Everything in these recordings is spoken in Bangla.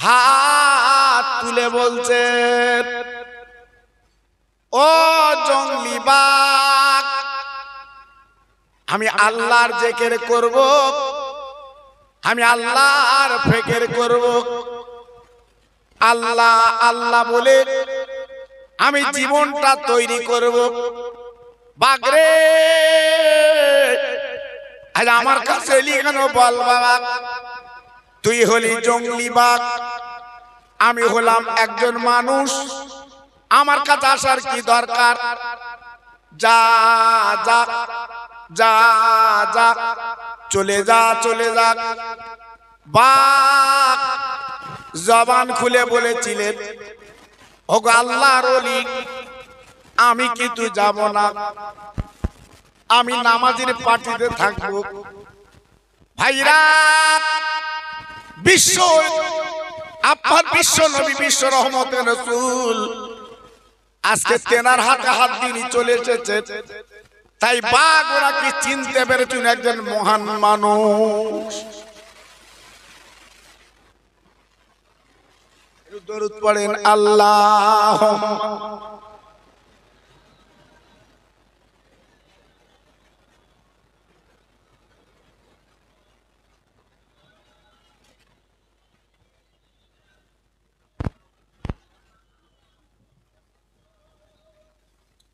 হাত তুলে বলছেন, ও জঙ্গলি বাঘ, আমি আল্লাহর জিকির করব, আমি আল্লাহর ফিকির করব। আল্লাহ আল্লাহ বলে আমি জীবনটা তৈরি করব। বাঘরে আজ আমার কাছে এলি কেন বল বাবা? তুই হলি জঙ্গলি বাঘ, আমি হলাম একজন মানুষ, আমার কাছে আসার কি দরকার? যা যা যা যা, চলে যা চলে যা। বাঘ জবান খুলে বলেছিলেন, ওগো আল্লাহর ওলি, আমি কিন্তু যাব না, আমি নামাজের পার্টিতে থাকবো। ভাইরা, বিশ্ব আপনার বিশ্ব নবী, বিশ্ব রহমতের রাসূল আজকে তেনার হাতে হাত দিয়ে চলে এসেছে। তাই বাঘ ওরা কি চিনতে পেরেছেন একজন মহান মানুষ। দরুদ পড়েন আল্লাহুম্মা।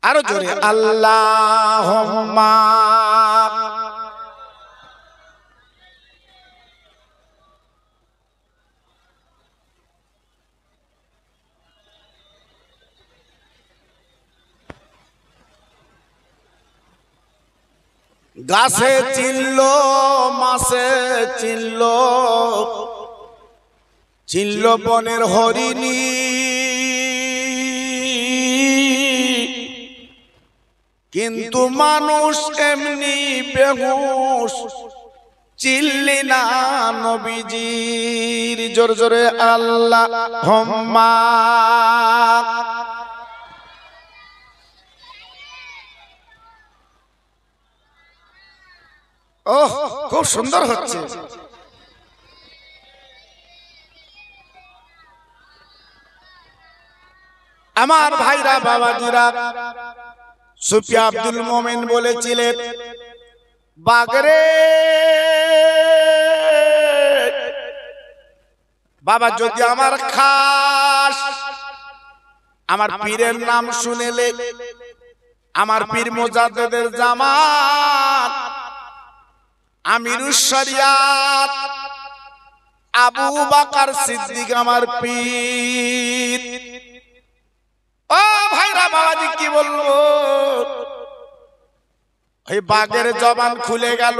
আরো জোরে আল্লাহুম্মা। গাছে চিনলো, মাছে চিনলো, চিনলো বনের হরিণী, কিন্তু মানুষ এমনি বেহুশ চিনলি না নবীজির। জোরে জোরে আল্লাহুম্মা। ওহ, খুব সুন্দর হচ্ছে। আমার ভাইরা, বাবাজিরা, সুফি আব্দুল মোমেন বলেছিলেন, বাগরে বাবা যদি আমার খাস, আমার পীরের নাম শুনেলে, আমার পীর মুজাদ্দেদের জামাত আমিরুশ শরিয়াত আবু বকর সিদ্দিক আমার পীর। ও ভাইরা, বাবাজি কি বলবো? ওই বাঘের জবান খুলে গেল।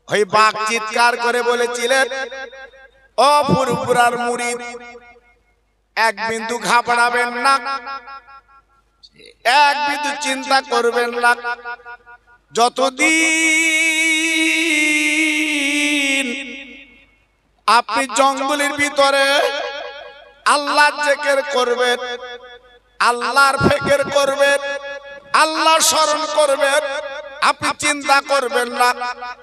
ওই বাঘ চিৎকার করে বলেছিলেন, ও ফুরফুরার মুরিদ, এক বিন্দু ঘাবড়াবেন না, এক বিন্দু চিন্তা করবেন না। যতদিন আপনি জঙ্গলের ভিতরে আল্লাহর জিকির করবেন, আল্লাহর ফিকির করবেন, আল্লাহর স্মরণ করবেন, আপনি চিন্তা করবেন না,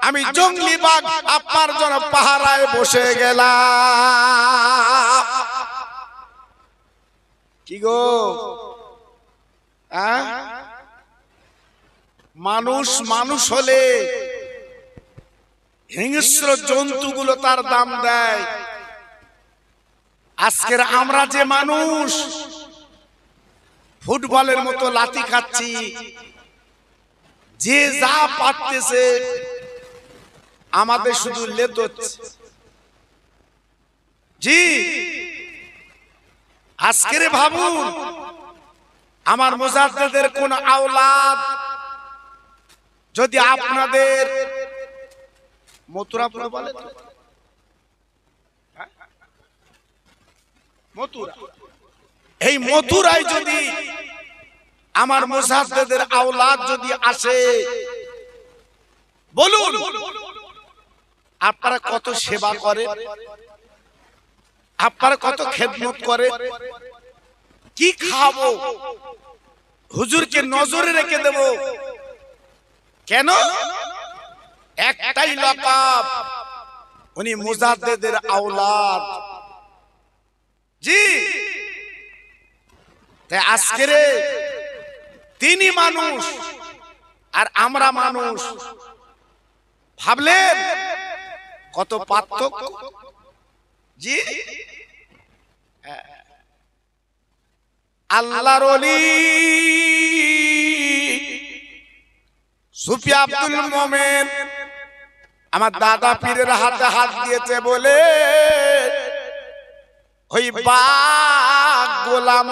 আমি জঙ্গলি বাঘ আপনার জন্য পাহারায় বসে গেলাম। কি গো, মানুষ মানুষ হলে হিংস্র জন্তুগুলো তার দাম দেয়। আজকের আমরা যে মানুষ ফুটবলের মতো লাথি খাচ্ছি, যে যা পারতেছে আমাদের শুধু লেতোচ্ছে। জি, আজকের ভাবুন, আমার মুজাদ্দেদের কোন আওলাদ যদি আপনাদের মথুরাপুর বলে, মথুরা, এই মথুরায় যদি আমার মুজাদ্দেদের আওলাদ যদি আসে, বলুন আপনারা কত সেবা করে, আপনারা কত খেদমত করে। কি খাবো, হুজুরকে নজরে রেখে দেব কেন? একটাই লকাব, উনি মুজাদ্দেদের আওলাদ। জি তাই আজকের তিনি মানুষ আর আমরা মানুষ, ভাবলেন কত পার্থক্য। জি আল্লাহর ওলি সুফি আব্দুল মোমেন আমার দাদা পীরের হাতে হাত দিয়েছে বলে ওই বাগ গোলাম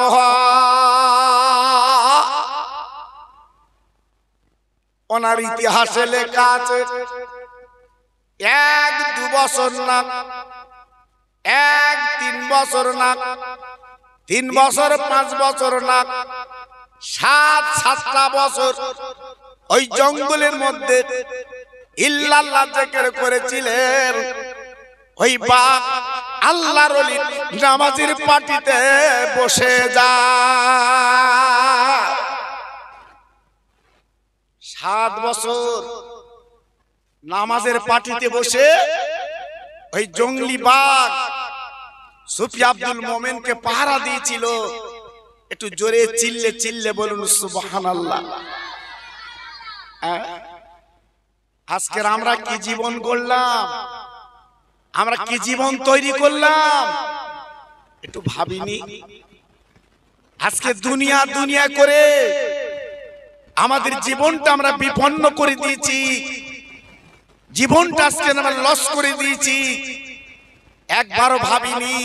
ওনার ইতিহাসে লেখা আছে 1-2 বছর না, 1-3 বছর না, 3 বছর 5 বছর না, 7-7টা বছর ওই জঙ্গলের মধ্যে ইল্লাল্লাহ জিকির করেছিলেন। ওই বাপ আল্লাহর ওলি নামাজের পাটিতে বসে যায়। 7 বছর নামাজের পাটিতে বসে ওই জঙ্গলি বাঘ সুফি আব্দুল মোমেনকে পাহারা দিয়েছিল। একটু জোরে চিল্লে চিল্লে বলুন সুবহানাল্লাহ। আজকের আমরা কি জীবন গড়লাম, আমরা কি জীবন তৈরি করলাম একটু ভাবিনি? আজকে দুনিয়া দুনিয়া করে আমাদের জীবনটা আমরা বিপন্ন করে দিয়েছি, জীবনটা আজকে আমরা লস করে দিয়েছি। একবারও ভাবিনি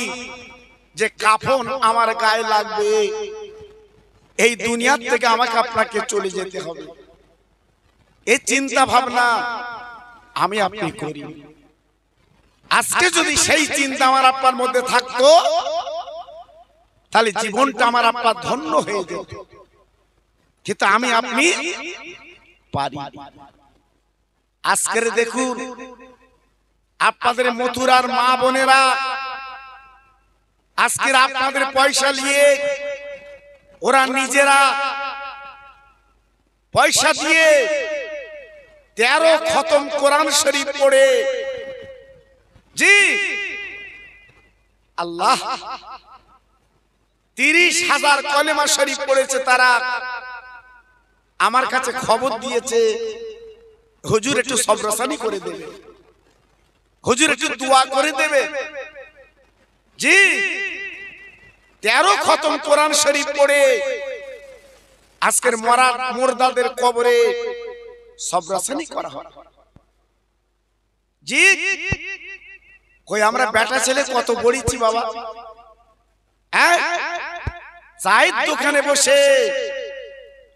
যে কাফন আমার গায়ে লাগবে, এই দুনিয়া থেকে আমাকে আপনাকে চলে যেতে হবে। এই চিন্তা ভাবনা আমি আপনি করি। আজকে যদি সেই চিন্তা আমার আপনার মধ্যে থাকতো তাহলে জীবনটা আমার আপনার ধন্য হয়ে যেত, কিন্তু আমি আপনি পারি। আজকের দেখুন আপনাদের মথুরার মা বোনেরা আজকের আপনাদের পয়সা নিয়ে ওরা নিজেরা পয়সা দিয়ে 13 খতম কোরআন শরীফ পড়ে, জি আল্লাহ 30,000 কলেমা শরীফ পড়েছে তারা। আমার কাছে খবর দিয়েছে হুজুর একটু সবরসানি করে দেবে, হুজুর একটু দোয়া করে দেবে। জি 13 খতম কোরআন শরীফ পড়ে আজকের মুর্দাদের কবরে সবরসানি করা হয়। জি কই আমরা বেটা ছেলে কত বড়িছি বাবা, হ্যাঁ চায়ের দোকানে বসে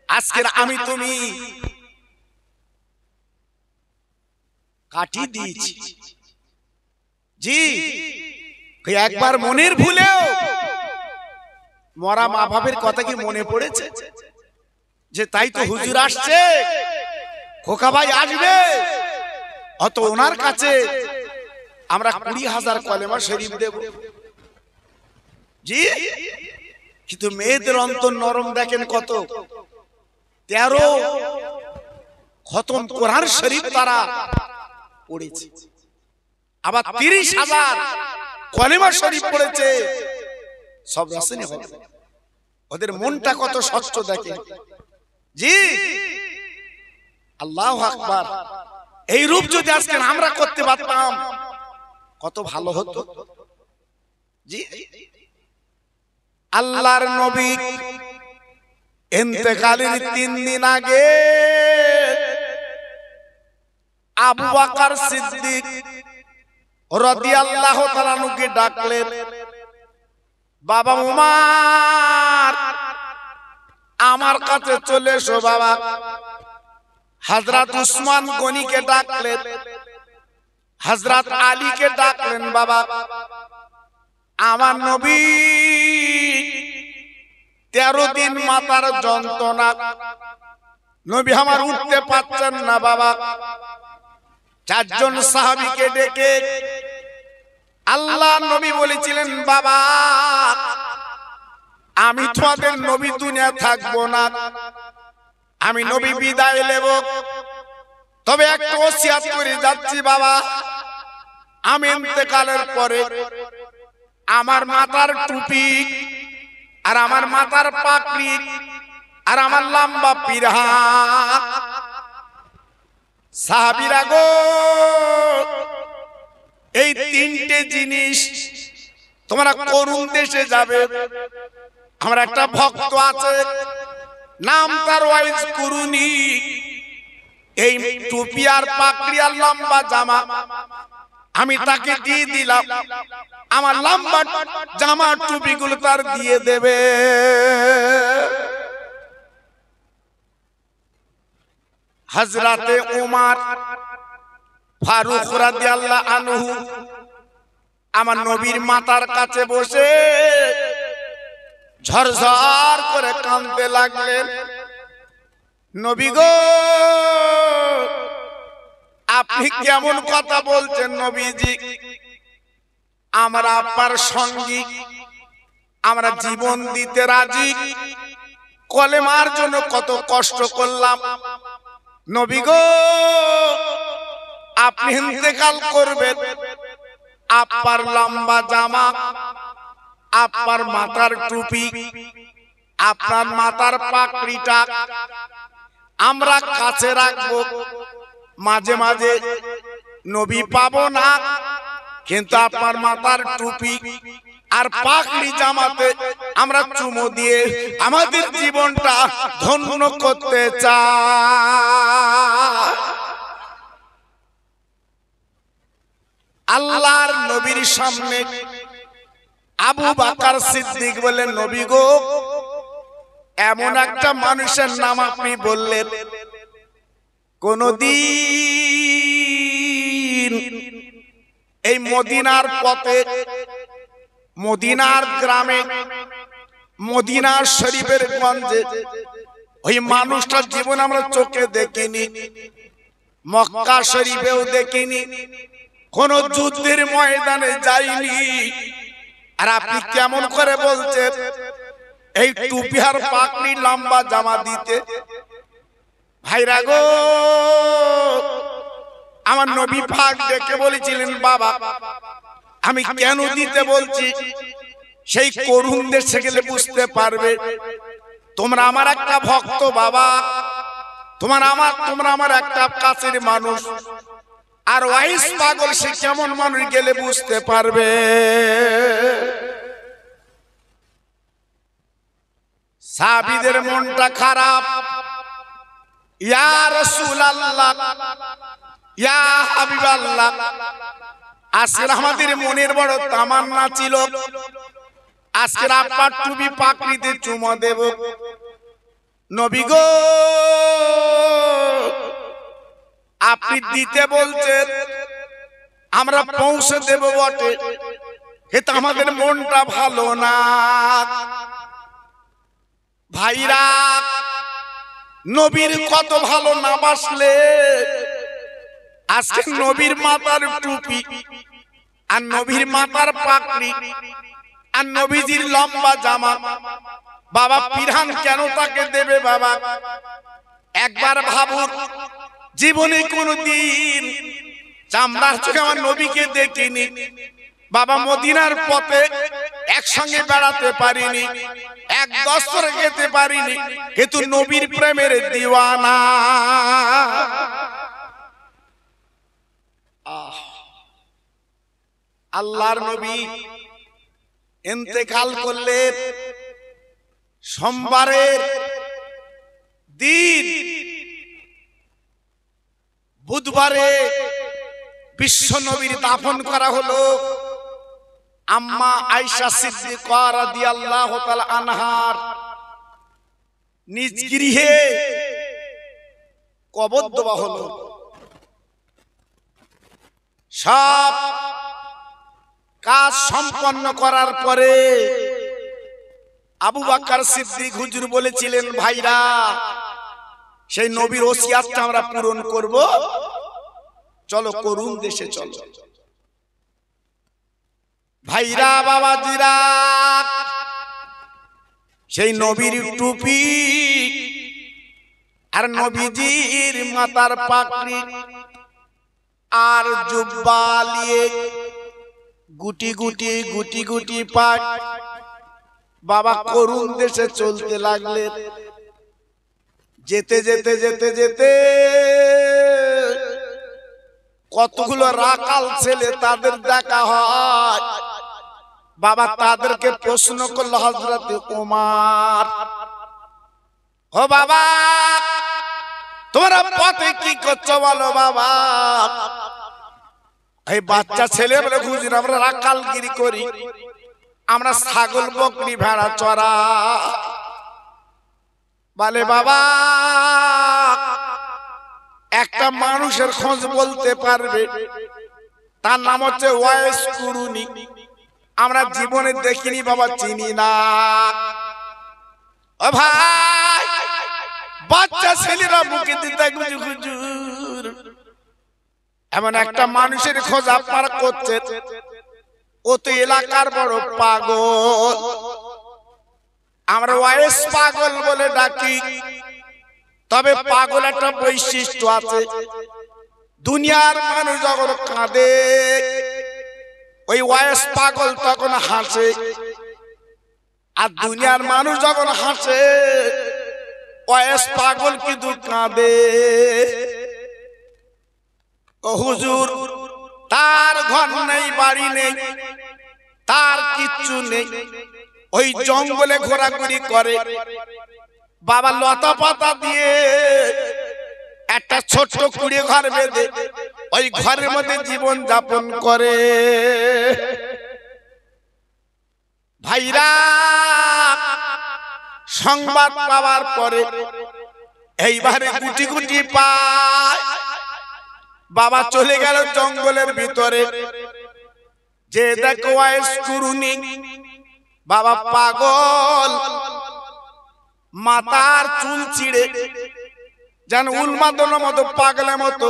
আজকের আমি তুমি কাটি দিয়েছি। জি একবার মনের ভুলেও মরা মা বাবার কথা কি মনে পড়েছে যে তাই তো হুজুর আসছে, খোকা ভাই আসবে, অত ওনার কাছে আমরা 20,000 কলেমা শরীফ দেব। জি কিন্তু মেয়েদের অন্তর নরম দেখেন কত, 13 খতম কোরআন শরীফ তারা পড়েছে, আবার 30,000 কলেমা শরীফ পড়েছে। সব রাসেনি হবে, ওদের মনটা কত স্বচ্ছ দেখে। জি আল্লাহু আকবার। এই রূপ যদি আজকে আমরা করতে পারতাম কত ভালো হতো। জি আল্লাহর নবী ইন্তেকালের 3 দিন আগে আবু বকর সিদ্দিক রাদিয়াল্লাহু তাআলা নুকে ডাকলেন, বাবা উমর আমার কাছে চলে এসো বাবা। হযরত উসমান গনিকে ডাকলেন, হযরত আলীকে ডাকলেন, বাবা আমার নবী 13 দিন মাথার যন্ত্রণা, নবী আমার উঠতে পারছেন না বাবা। 4 জন সাহাবীকে ডেকে আল্লাহ নবী বলেছিলেন, বাবা আমি তোমাদের নবী দুনিয়া থাকবো না, আমি নবী বিদায় নেব, তবে একটা ওসিয়ত করে যাচ্ছি বাবা, আমি ইন্তেকালের পরে আমার মাথার টুপি আর আমার মাথার পাগড়ি আর আমার লম্বা পিরহান। সাহাবীরা গো, এই তিনটে জিনিস তোমরা করুণ দেশে যাবে। আমার একটা ভক্ত আছে, নাম তার ওয়াইজ কুরুনি। এই টুপি আর পাগড়ি আর লম্বা জামা আমি তাকে দিয়ে দিলাম, আমার লম্বা জামা টুপিগুলো তার দিয়ে দেবে। হযরতে ওমর ফারুক রাদিয়াল্লাহু আনহু আমার নবীর মাথার কাছে বসে ঝরঝর করে কাঁদতে লাগলেন। নবী গো, আপনি কেমন কথা বলছেন নবীজি? আমরা আপনার সঙ্গী, আমরা জীবন দিতে রাজি, কলেমার জন্য কত কষ্ট করলাম। নবী গো, আপনি ইন্তেকাল করবেন, আপনার লম্বা জামা, আপনার মাথার টুপি, আপনার মাথার পাগড়িটা আমরা কাছে রাখবো। মাঝে মাঝে নবী পাবো না, কিন্তু আপনার মাথার টুপি আর পাগড়ি জামাতে আমরা চুমো দিয়ে আমাদের জীবনটা ধন্য করতে চাই। আল্লাহর নবীর সামনে আবু বকর সিদ্দিক বলেন, নবী গো, এমন একটা মানুষের নাম আপনি বললেন, কোনদিন এই মদিনার পথে, মদিনার গ্রামে, মদিনার শরীফের গঞ্জে ওই মানুষটার জীবন আমরা চোখে দেখিনি, মক্কা শরীফেও দেখিনি, কোন যুদ্ধের ময়দানে যাইনি। আর আপনি কেমন করে বলছেন এই টুপি আর পাগড়ি লম্বা জামা দিতে? ভাইরা গো, আমার নবী পাক ডেকে বলেছিলেন, বাবা আমি কেন দিতে বলছি সেই করুণ দেশে গেলে বুঝতে পারবে। তোমরা আমার একটা ভক্ত বাবা, তোমরা আমার একটা কাছের মানুষ। আর ওয়াইস পাগল সে কেমন মানুষ গেলে বুঝতে পারবে। সাহাবীদের মনটা খারাপ। ইয়া রাসূলুল্লাহ, ইয়া হাবিবাল্লাহ, আজকে আমাদের মনের বড় তামান্না ছিল, আজকে আপনার টুপি পাগড়িতে চুমা দেব। নবী গো, আপনি দিতে বলছেন, আমরা পৌঁছে দেব বটে, কিন্তু আমাদের মনটা ভালো না। ভাইরা, নবীর কত ভালো না বাসলে আজকে নবীর মাথার টুপি আর নবীর মাথার পাগড়ি আর নবীজির লম্বা জামা বাবা পিরহান কেন তাকে দেবে? বাবা একবার ভাবুন, জীবনে কোনদিন চামড়ার চোখে আমার নবীকে দেখিনি। বাবা মদিনার পথে একসঙ্গে বেড়াতে পারিনি, এক দস্তরে খেতে পারিনি, কিন্তু নবীর প্রেমের দিওয়ানা। আল্লাহর নবী ইন্তেকাল করলেন সোমবারের দিন। বুধবারে বিশ্ব নবীর দাফন করা হলো। আম্মা আয়েশা সিদ্দিকা রাদিয়াল্লাহু তাআলা আনহার নিজ গৃহে কবর দেওয়া হলো। সব কাজ সম্পন্ন করার পরে আবু বকর সিদ্দিক হুজুর বলেছিলেন, ভাইরা সেই নবীর ওসিয়াতটা আমরা পূরণ করব, চলো করুণ দেশে চলো। ভাইরা বাবাজিরা, সেই নবীর টুপি আর নবীজির মাথার পাগড়ি আর জুব্বা নিয়ে গুটি গুটি গুটি গুটি পাক বাবা করুণ দেশে চলতে লাগলেন। যেতে যেতে যেতে যেতে কতগুলো রাখাল ছেলে তাদের দেখা হয়। বাবা তাদেরকে প্রশ্ন করলো হযরত ওমর, ও বাবা তোমরা পথে কি করছো বলো বাবা? এই বাচ্চা ছেলে বলে হুজুর আমরা রাখালগিরি করি, আমরা ছাগল বকরি ভেড়া চড়া। বলে বাবা একটা মানুষের খোঁজ বলতে পারবে? তার নাম হচ্ছে ওয়াইস কুরুনি। আমরা জীবনে দেখিনি বাবা, চিনি না। ও ভাই বাচ্চা ছেলেরা মুখে দিতে হুজুর এমন একটা মানুষের খোঁজ আপনারা করছেন, ও তো এলাকার বড় পাগল, আমরা ওয়াইস পাগল বলে ডাকি। তবে পাগল একটা বৈশিষ্ট্য আছে, দুনিয়ার মানুষ যখন কাঁদে ওই ওয়াইস পাগল তখন হাসে, আর দুনিয়ার মানুষ যখন হাসে ওয়াইস পাগল কিন্তু কাঁদে। ও হুজুর তার ঘর নেই, বাড়ি নেই, তার কিচ্ছু নেই, ওই জঙ্গলে ঘোরাঘুরি করে। বাবা লতা পাতা দিয়ে একটা ছোট্ট কুড়ে ঘর বেঁধে ওই ঘরের মধ্যে জীবন যাপন করে। ভাইরা সংবাদ পাওয়ার পরে এইবারে গুটি গুটি পায় বাবা চলে গেল জঙ্গলের ভিতরে। যে দেখো ওয়াইস কুরুনি বাবা পাগল, মাথার চুল ছিঁড়ে যেন উন্মাদনের মতো পাগলের মতো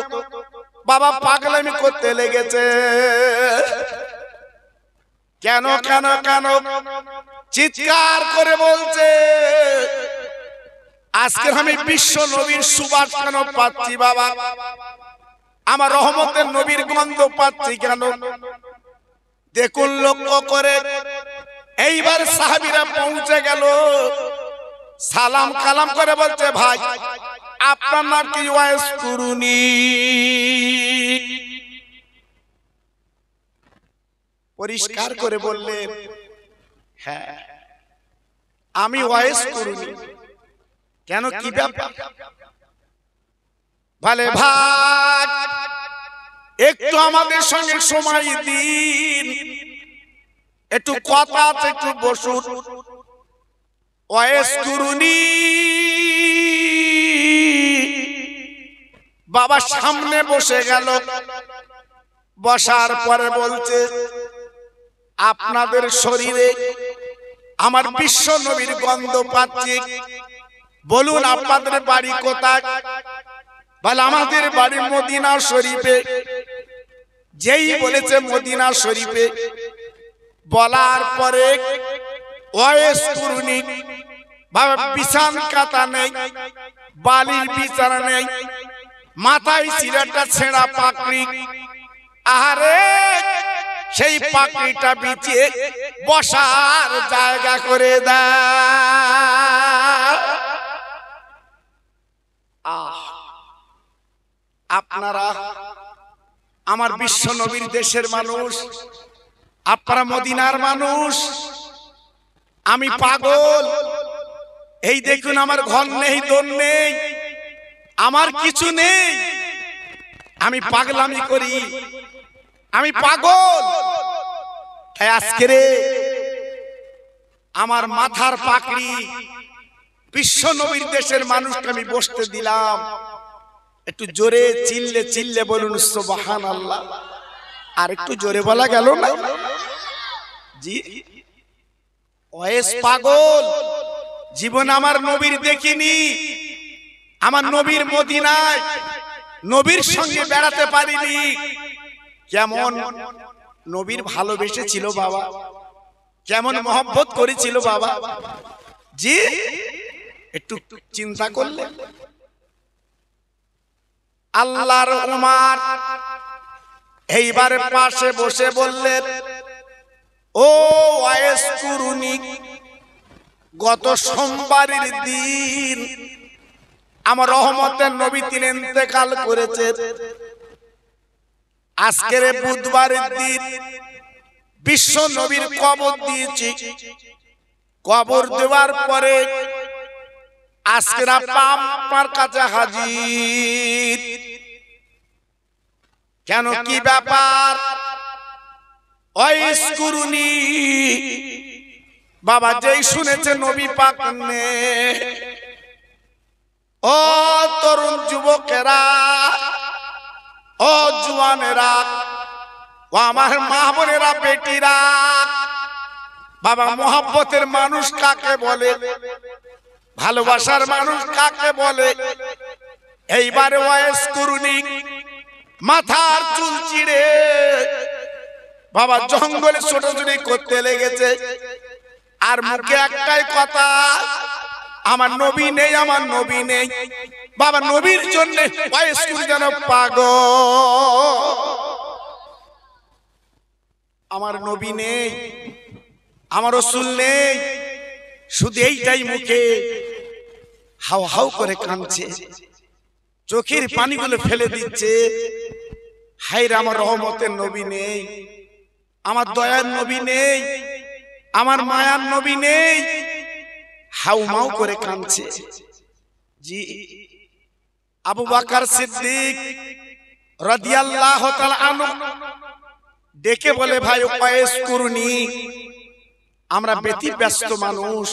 বাবা পাগলামি করতে লেগেছে। কেন কেন কেন চিৎকার করে বলছে, আজকে আমি বিশ্ব নবীর সুবাস কেন পাচ্ছি বাবা? আমার রহমতের নবীর গন্ধ পাচ্ছি কেন? দেখুন লক্ষ্য করে এইবার সাহাবীরা পৌঁছে গেল, সালাম কালাম করে বলছে ভাই আপনার নাম কি? ওয়াইস কুরুনি। পরিষ্কার করে বললেন হ্যাঁ আমি ওয়াইস কুরুনি। কেন কি ব্যাপার? বলে ভাই একটু আমাদের সঙ্গে সময় দিন, একটু কথা আছে, একটু বসুন। ওয়াইস কুরুনি বাবা সামনে বসে গেল। বসার পরে বলছে আপনাদের শরীরে আমার বিশ্ব নবীর গন্ধ পাচ্ছি, বলুন আপনাদের বাড়ি কোথায়? বলে আমাদের বাড়ি মদিনা শরীফে। যেই বলেছে মদিনা শরীফে, বলার পরে ওয়াইস কুরুনি বাবা বিছান কাতা নেই, বালির বিছানা নেই, মাথায় ছিল একটা ছেঁড়া পাকড়ি। আরে সেই পাকড়িটা বিছিয়ে বসার জায়গা করে দেয়। আপনারা আমার বিশ্ব নবীর দেশের মানুষ, আপনারা মদিনার মানুষ, আমি পাগল। এই দেখুন আমার ঘর নেই, দোর নেই, আমার কিছু নেই, আমি পাগলামি করি, আমি পাগল। তাই আজকে রে আমার মাথার পাকড়ি বিশ্ব নবীর দেশের মানুষকে আমি বসতে দিলাম। একটু জোরে চিল্লে চিল্লে বলুন সুবহানাল্লাহ। আর একটু জোরে বলা গেল না? জি ওয়াইস পাগল, জীবন আমার নবীর দেখিনি, আমার নবীর মদিনায় নবীর সঙ্গে বেড়াতে পারিনি। কেমন নবীর ভালোবেসে ছিল বাবা, কেমন মহব্বত করেছিল বাবা। জি একটু চিন্তা করলে আল্লাহর উমার এইবারে পাশে বসে বললেন ও ওয়াইস কুরুনি, গত সোমবারের দিন আমার রহমতের নবী তিনি ইন্তেকাল করেছে। আজকের বুধবারের দিন বিশ্ব নবীর কবর দিয়েছি। কবর দেওয়ার পরে আজকের আপনার কাছে হাজির। কেন, কি ব্যাপার? ওয়াইস কুরুনি বাবা যেই শুনেছে নবী পাক নেই, ও তরুণ যুবকেরা, ও জওয়ানেরা, ও আমার মা বোনেরা, বেটিরা, বাবা মোহাব্বতের মানুষ কাকে বলে, ভালোবাসার মানুষ কাকে বলে? এইবারে ওয়াইস কুরুনি মাথার চুল চিড়ে বাবা জঙ্গলে ছোটাছুটি করতে লেগেছে। আর মুখে একটাই কথা, আমার নবী নেই, আমার নবী নেই। বাবা নবীর জন্য ওয়াইস কুরুনি যেন পাগল। আমার নবী নেই, আমার রাসূল নেই, শুধু এইটাই মুখে হাউ হাউ করে কাঁদছে, চোখের পানিগুলো ফেলে দিচ্ছে। হায়রে আমার রহমতের নবী নেই, আমার দয়ার নবী নেই, আমার মায়ার নবী নেই, হাউ মাউ করে কাঁদছে। জি আবু বকর সিদ্দিক রাদিয়াল্লাহু তাআলা আনহু ডেকে বলে, ভাই ওয়াইস কুরুনি, আমরা ব্যতিব্যস্ত মানুষ,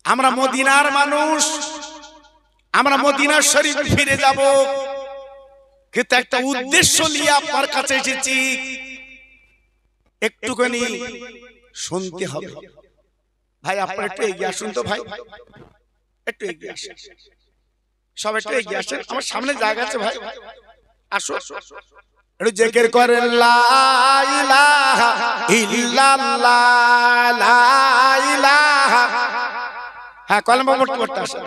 আমরা মদিনার মানুষ, আমরা মদিনা শরীফ ফিরে যাব, কিন্তু একটা উদ্দেশ্য নিয়ে আপনার কাছে এসেছি, একটুখানি শুনতে হবে। ভাই আপনারা একটু এগিয়ে আসুন তো, ভাই একটু এগিয়ে আসুন, সব একটু এগিয়ে আসেন, আমার সামনে জায়গা আছে, ভাই আসো একটু জিকির করেন, লা ইলাহা ইল্লাল্লাহ, লা ইলাহা। হ্যাঁ কলমা পড়তে পড়তে আসেন,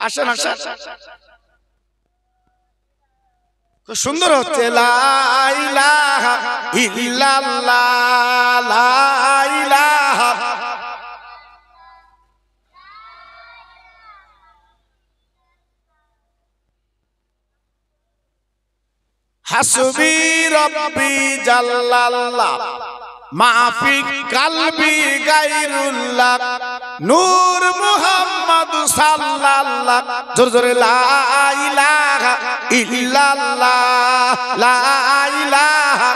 আসেন আসেন, খুব সুন্দর হচ্ছে, লা ইলাহা ইল্লাল্লাহ, লা ইলাহা। হাসবি রব্বি জাল্লাল্লাহ, মাফি কলবি গায়রুল্লাহ, নূর মুহাম্মদ সাল্লাল্লাহ। জোরে জোরে, লা ইলাহা ইল্লাল্লাহ, লা ইলাহা।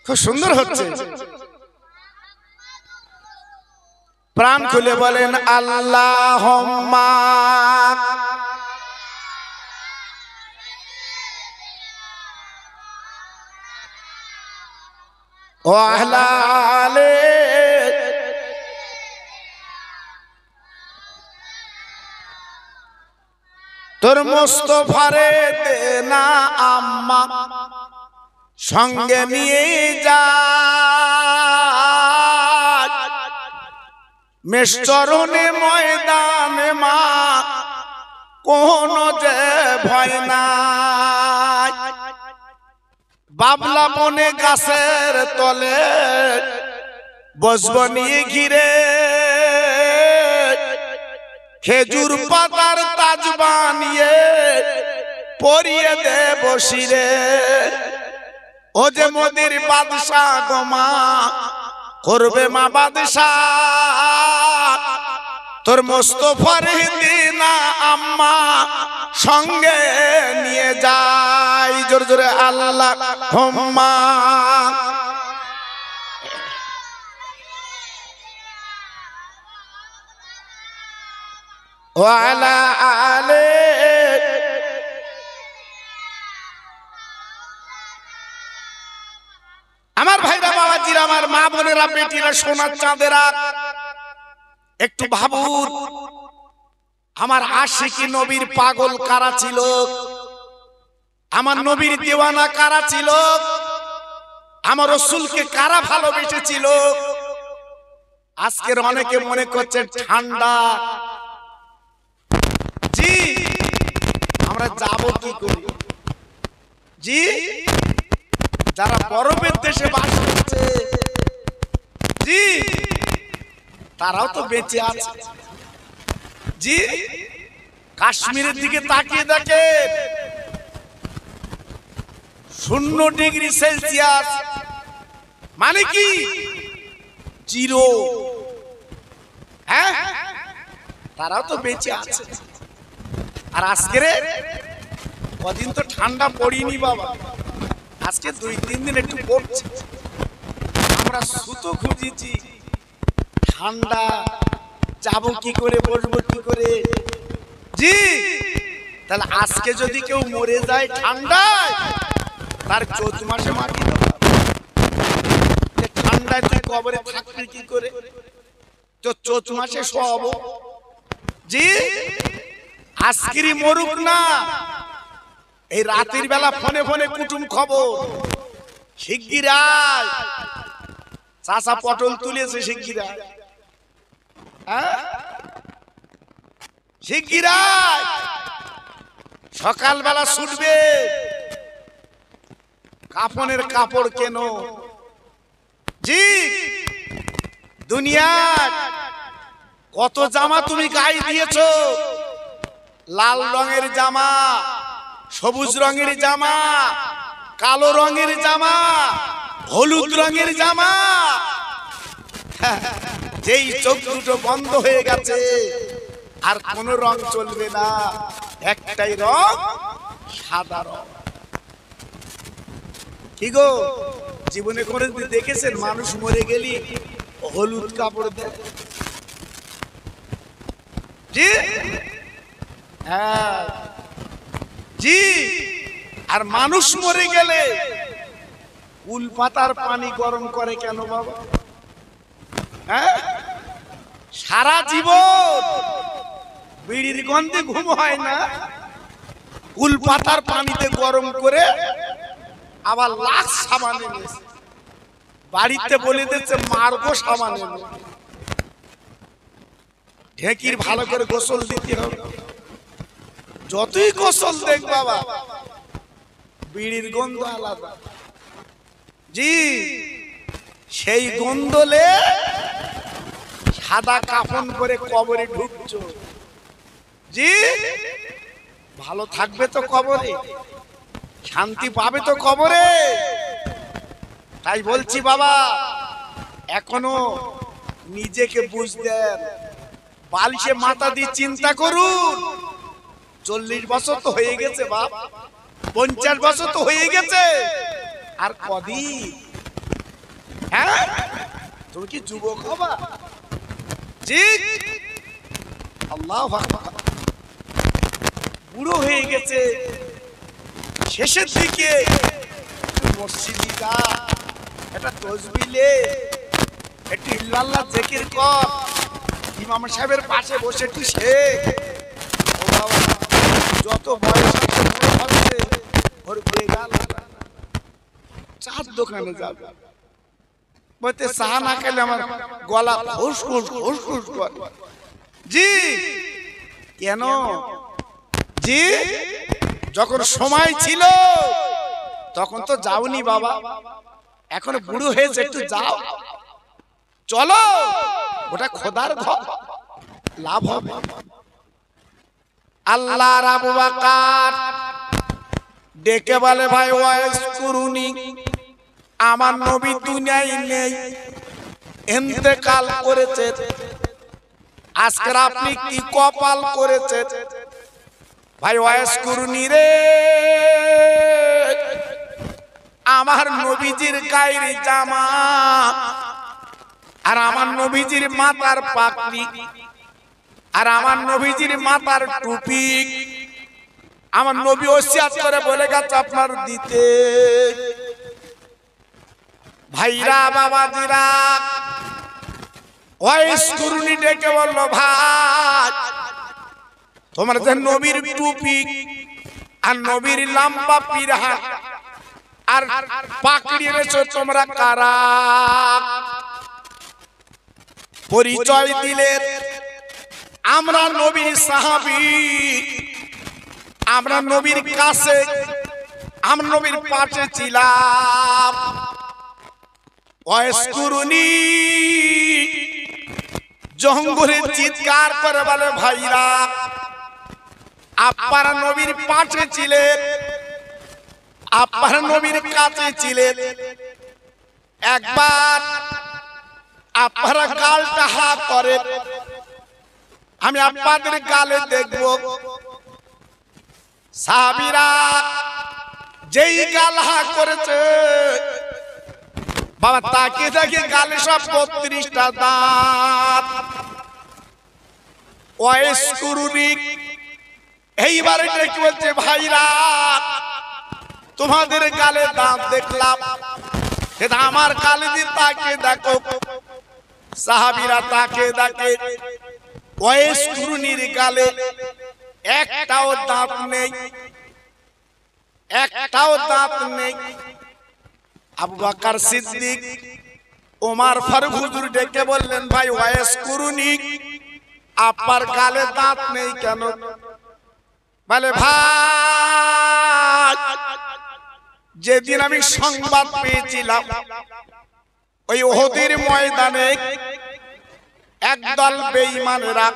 খুব সুন্দর হচ্ছে, প্রাণ খুলে বলেন আল্লাহুম্মা। ও আহলালে তোর মুস্তাফারে দে না আম্মা, সঙ্গে নিয়ে যা, মেশচরণে ময়দানে মা, কোন যে ভয় নাই। বাবলা বনে গাছের তলে বসব নিয়ে ঘিরে, খেজুর পাতার তাজ বানিয়ে পরিয়ে দে বসিরে। ও যে মোদের বাদশা গো মা, করবে মা বাদশা, তোর মুস্তাফার দিনা আম্মা, সঙ্গে নিয়ে যাই। জোরে জোরে আল্লাহুম্মা। ওয়া আলা আলি। আমার ভাইরা, বাবাজিরা, আমার মা বোনেরা, বেটিরা, সোনার চাঁদেরা, একটু ভাবুন, আমার আশিকি নবীর পাগল কারা ছিল, আমার নবীর দেওয়ানা কারা ছিল, আমার রাসূলকে কারা ভালোবেসেছিল। আজকের অনেকে মনে করছে ঠান্ডা, জি আমরা যাব কি করি? জি, যারা বরফের দেশে বাস করছে জি, তারাও তো বেঁচে আছে। জি, কাশ্মীরের দিকে তাকিয়ে দেখে 0 ডিগ্রি সেলসিয়াস, মানে কি 0। হ্যাঁ, তারাও তো বেঁচে আছে। আর আজকে কদিন তো ঠান্ডা পড়িনি বাবা, আজকে 2-3 দিন একটু পড়ছে। আমরা সুতো খুঁজেছি, ঠান্ডা যাবো কি করে, বসবো কি করে। জি, তাহলে আজকে যদি কেউ মরে যায় ঠান্ডায়, তার চৈত মাসে মাটি দেবো। ঠান্ডায় তুই কবরে থাকবি কি করে? তো চৈত মাসে সব। জি, আজকেরই মরুক না, এই রাতের বেলা ফোনে ফোনে কুটুম খবর, শিগগিরাই চাচা পটল তুলেছে, শিগগিরাই শিগগিরাই সকালবেলা ছুটবে, কাফনের কাপড় কেন। জি, দুনিয়ার কত জামা তুমি গায়ে দিয়েছো, লাল রঙের জামা, সবুজ রঙের জামা, কালো রঙের জামা, হলুদ রঙের জামা। যেই চোখ দুটো বন্ধ হয়ে গেছে, আর কোন রং চলবে না, একটাই রং, সাদা রং। কি গো, জীবনে করে দেখেছেন মানুষ মরে গেলি হলুদ কাপড় দেয়? জি হ্যাঁ, জি। আর মানুষ মরে গেলে কুল পাতার পানি গরম করে কেন বাবা? হ্যাঁ, সারা জীবন বিড়ির গন্ধে ঘুম হয় না, কুল পাতার পানিতে গরম করে আবার লাখ সাবান এনেছে, বাড়িতে বলে দিচ্ছে মারবো সাবান এনে। ঢেকির ভালো করে গোসল দিতে হবে, যতই গোসল দেখ বাবা, বিড়ির গন্ধ আলাদা। জি, সেই গন্ধলে সাদা কাফন করে কবরে ঢুকছো। জি, ভালো থাকবে তো কবরে, শান্তি পাবে তো কবরে। তাই বলছি বাবা, এখনো নিজেকে বুঝতেন, বালিশে মাথা দিয়ে চিন্তা করুন। 40 বছর তো হয়ে গেছে বাপ, 50 বছর তো হয়ে গেছে, আর কদিন? হ্যাঁ, তুমি কি যুবক হবা? জি, আল্লাহু আকবার। বুড়ো হয়ে গেছে, শেষের দিকে মসজিদে যা, এটা তসবিলে একটু ইল্লাল্লাহ জিকির কর, ইমাম সাহেবের পাশে বসে একটু শেখ। ও বাবা, যত বয়স হচ্ছে ওর বেগাল চার দোকানে যাবে, বলতে চা না খেলে আমার গলা হুসহুস হুসহুস করে। জি, কেন? জি, যখন সময় ছিল তখন তো যাওনি বাবা, এখন বুড়ো হয়েছে, একটু যাও, চলো, ওটা খোদার ঘর, লাভ হবে। আল্লাহর আবু বকর ডেকে বলে, ভাই ওয়াইস কুরুনি, আমার নবী দুনিয়ায় নেই, ইন্তেকাল করেছে, আজকে আপনি কি কপাল করেছেন ভাই ওয়াইস কুরুনি রে। আমার নবীজির গায়ের জামা আর আমার নবীজির মাথার পাগড়ি আর আমার নবীজির মাথার টুপি আমার নবী ওসিয়ত করে বলে গেছে আপনার দিতে। ভাইরা বাবাজিরা, ওয়াইস কুরুনি ডেকে বলল, ভাই তোমার যে নবীর টুপি আর নবীর লম্বা পিরহান আর পাকড়ি এনেছো, তোমরা কারা? পরিচয় দিলে আমরা নবীর সাহাবী, আমরা নবীর কাছে আমরা নবীর পাশে ছিলাম। ওয়াসকুরুনি জঙ্গলে চিৎকার করে বলে ভাইরা আপনারা নবীর পাশে ছিলেন, আপনারা নবীর কাছে ছিলেন, একবার আপনারা গালটা হাত করেন, আমি আপনাদের গালে দেখব। সাহাবীরা যেই গাল হা করেছে বাবা, তাকে দেখে গালে সব 32টা দাঁত। ওয়াসকুরুনি এইবারে কি বলছে, ভাইরা তোমাদের গালে দাঁত দেখলাম, এটা আমার গালে দিয়ে তাকে দেখো। সাহাবীরা তাকে দেখে, ওয়াসকুরুনির গালে একটাও দাঁত নেই, একটাও দাঁত নেই। আবু বকর সিদ্দিক ওমর ফারুক হুজুর ডেকে বললেন, ভাই ওয়াসকুরুনি আপনার গালে দাঁত নেই কেন? বলে ভাই যেদিন আমি সংবাদ পেয়েছিলাম ওই উহুদের ময়দানে একদল বেঈমানেরা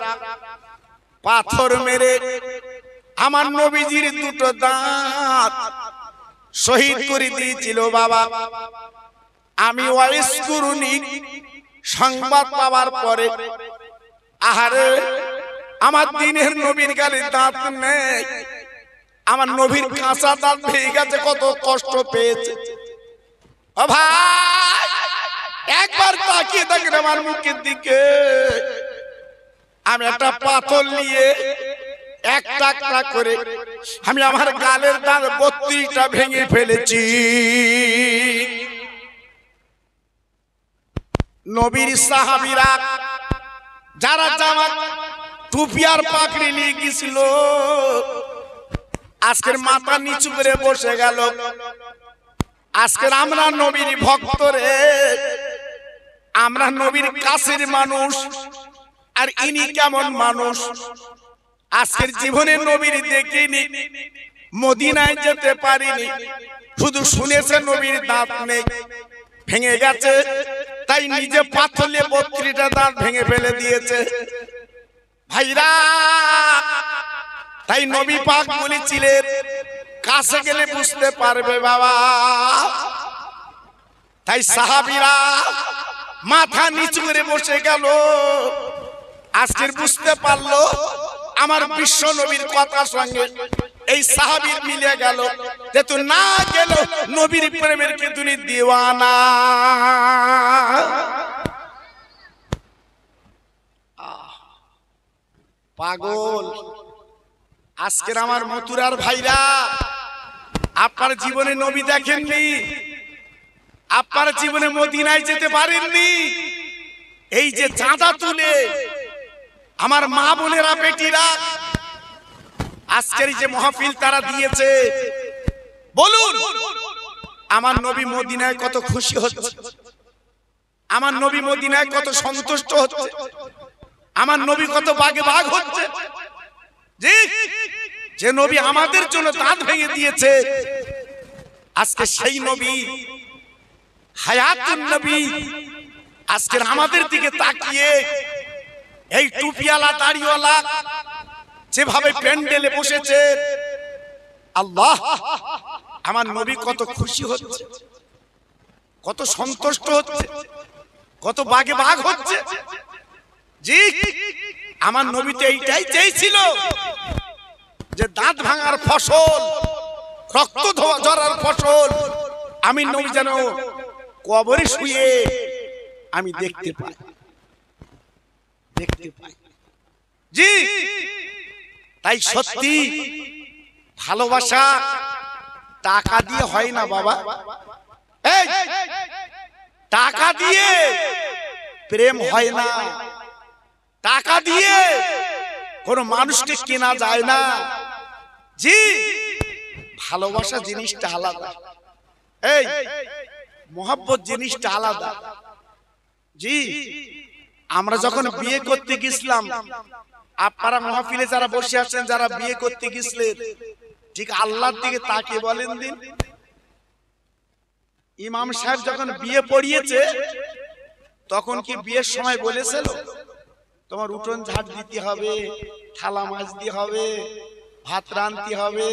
পাথর মেরে আমার নবীজির দুটো দাঁত শহীদ করে দিয়েছিল বাবা, আমি ওয়াসকুরুনি সংবাদ পাওয়ার পরে আহারে আমার দিনের নবীর গালে দাঁত নেই, আমার নবীর কাঁচা দাঁত ভেঙে গেছে, কত কষ্ট পেয়েছে। ও ভাই একবার তাকিয়ে দেখেন আমার মুখের দিকে, আমি একটা পাথর নিয়ে একটা একটা করে আমি আমার গালের দাঁত 32টা ভেঙে ফেলেছি। নবীর সাহাবীরা যারা জামা টুপি আর পাগড়ি নিয়ে গেছিল আজকের মাথা নিচু করে বসে গেল। আজকের আমরা নবীর ভক্ত রে, আমরা নবীর কাছের মানুষ, আর ইনি কেমন মানুষ? আজকের জীবনে নবীর দেখিনি, মদিনায় যেতে পারিনি, শুধু শুনেছে নবীর দাঁত নেই, ভেঙে গেছে, তাই নিজে পাথর নিয়ে 32টা দাঁত ভেঙে ফেলে দিয়েছে। ভাইরা তাই নবী পাক বলেছিলেন কাছে গেলে বুঝতে পারবে বাবা। তাই সাহাবীরা মাথা নিচু করে বসে গেল, আজকের বুঝতে পারলো আমার বিশ্ব নবীর কথার সঙ্গে এই সাহাবীর মিলে গেল, যেহেতু না গেল নবীর প্রেমের কি তুমি দিওয়ানা। পাগল আজকের আমার মথুরার ভাইরা, আপনার জীবনে নবী দেখেননি, আপনার জীবনে মদিনায় যেতে পারেননি, এই যে চাঁদা তুলে আমার মা বোনেরা বেটিরা আজকের যে মাহফিল তারা দিয়েছে, বলুন আমার নবী মদিনায় কত খুশি হচ্ছে, আমার নবী মদিনায় কত সন্তুষ্ট হচ্ছে, আমার নবী কত বাগে বাগ হচ্ছে। জি, যে নবী আমাদের জন্য দাঁত ভেঙে দিয়েছে, আজকে সেই নবী হায়াতুন নবী আজকের আমাদের দিকে তাকিয়ে এই টুপিওয়ালা দাড়িওয়ালা যেভাবে প্যান্ডেলে বসেছে, আল্লাহ আমার নবী কত খুশি হচ্ছে, কত সন্তুষ্ট হচ্ছে, কত বাগে বাগ হচ্ছে। জি, আমার নবী তো এইটাই চেয়েছিল যে দাঁত ভাঙার ফসল, রক্ত ঝরার ফসল আমি নবী যেন কবরে শুয়ে আমি দেখতে পাই, দেখতে পাই। জি, তাই সত্যি ভালোবাসা টাকা দিয়ে হয় না বাবা। এই টাকা দিয়ে প্রেম হয় না, টাকা দিয়ে কোন মানুষকে কেনা যায় না। জি, ভালোবাসা জিনিসটা আলাদা, এই মোহাব্বত জিনিসটা আলাদা। জি, আমরা যখন বিয়ে করতে গেছিলাম, আপনারা মাহফিলে যারা বসে আছেন, যারা বিয়ে করতে গেছিলেন, ঠিক আল্লাহর দিকে তাকিয়ে বলেন দিন, ইমাম সাহেব যখন বিয়ে পড়িয়েছে তখন কি বিয়ের সময় বলেছিল তোমার উঠোন ঝাড় দিতে হবে, থালা মাজতে হবে, ভাত রাঁধতে হবে,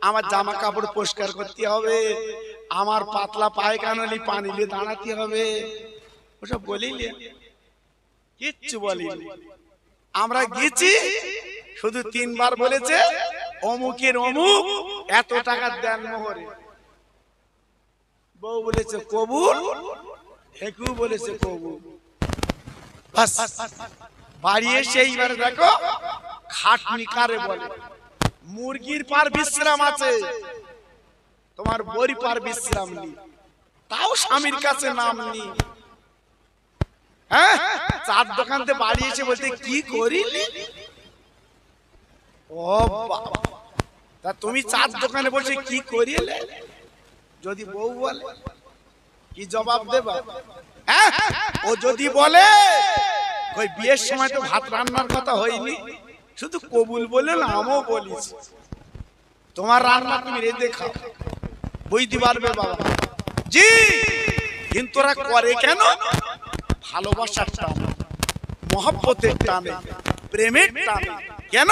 আমার জামা কাপড় পরিষ্কার করতে হবে, আমার পাতলা পায়খানা পানি দিয়ে দাঁড়াতে হবে? ওসব বলিলে কিচ্ছু বলিনি। আমরা গেছি শুধু 3 বার বলেছে অমুকের অমুক এত টাকা দেন মোহরে। বউ বলেছে কবুল, হেকু বলেছে কবুল। বাস বাড়ি এসে এইবার দেখো খাটনি কারে বলে। মুরগির পার বিশ্রাম আছে, তোমার বড়ি পার বিশ্রাম নেই, তাও স্বামীর কাছে নাম নেই। হ্যাঁ, চার দোকানতে বাড়ি এসে বলতে কি করিলি? ও বাবা, তা তুমি চার দোকানে বসে কি করিলে? যদি বউ বলে কি জবাব দেবা? হ্যাঁ, ও যদি বলে ওই বিয়ের সময় তো ভাত রান্নার কথা হয়নি, শুধু কবুল বলে না আমিও বলিস, তোমার রান্না তুমি রেঁধে খাও, বুঝতে পারবে বাবা। জি, কিন্তু ওরা করে কেন? ভালোবাসার টানে, মহব্বতের টানে, প্রেমের টানে। কেন?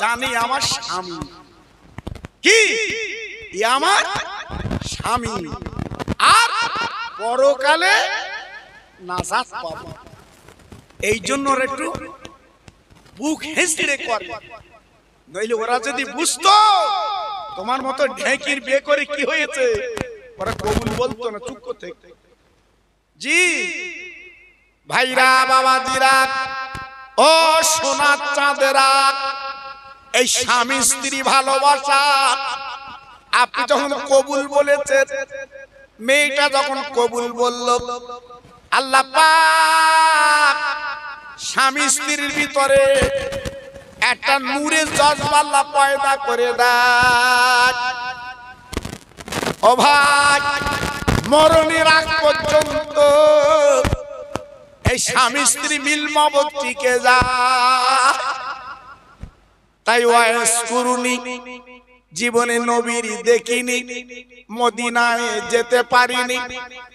জানি আমার স্বামী কি, আমার স্বামী, আর পরকালে নাজাত পাবো। এই জন্য ওরা একটু বুক হেসড়ে করে, নইলে ওরা যদি বুঝতো তোমার মতো ঢেকির বিয়ে করে কি হয়েছে, ওরা কবুল বলতো না, চুপ করতে। জি ভাইরা, বাবাজিরা, ও সোনার চাঁদেরা, এই স্বামী স্ত্রী ভালোবাসা আপনি যখন কবুল বলেছেন, মেয়েটা যখন কবুল বলল, আল্লাহ পাক স্বামী স্ত্রীর ভিতরে একটা নূরের জজবা আল্লাহ পয়দা করে দেয়। ও ভাই, মরণের আগ পর্যন্ত এই স্বামী স্ত্রী মিল মহব্বত টিকে যায়। তাই ওয়াইস করুনি, জীবনে নবীর দেখিনি, মদিনায় যেতে পারিনি,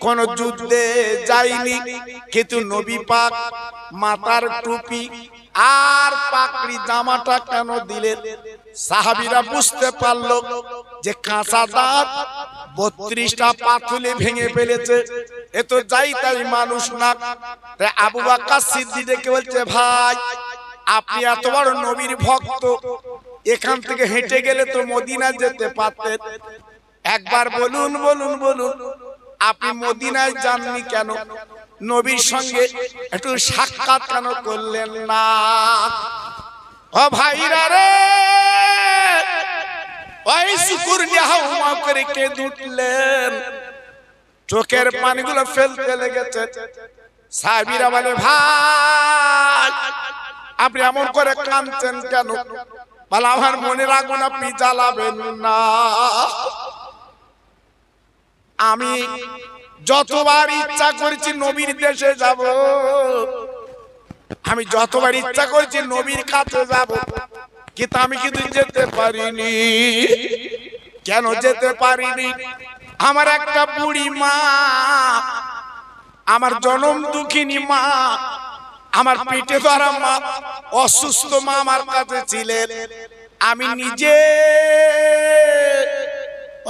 কোন যুদ্ধে যাইনি, কিন্তু নবী পাক মাথার টুপি আর পাকড়ি জামাটা কেন দিলেন? সাহাবীরা বুঝতে পারলো যে কাঁচা দাঁত 32টা পাথুলে ভেঙে ফেলেছে, এ তো যাই তাই মানুষ না। তাই আবু বকর সিদ্দিক বলছে, ভাই আপনি এত বড় নবীর ভক্ত, এখান থেকে হেঁটে গেলে তো মদিনা যেতে পারতেন, একবার বলুন বলুন বলুন আপনি মদিনায় যাননি কেন? নবীর সঙ্গে একটু সাক্ষাৎ কেন করলেন না? ও ভাইরা রে, ওই শুকুর নিহাউমা করে কেঁদে উঠলেন, চোখের পানিগুলো ফেলতে লেগেছে। সাহাবীরা বলে, ভাই আপনি এমন করে কাঁদছেন কেন? বলে, আমার মনের আগুন আপনি জ্বালাবেন না। আমি যতবার ইচ্ছা করেছি নবীর দেশে যাব, আমি যতবার ইচ্ছা করেছি নবীর কাছে যাব, কিন্তু আমি কিন্তু যেতে পারিনি। কেন যেতে পারিনি? আমার একটা বুড়ি মা, আমার জনম দুঃখিনী মা, আমার পেটে ধরা মা, অসুস্থ মা আমার কাছে ছিলেন। আমি নিজে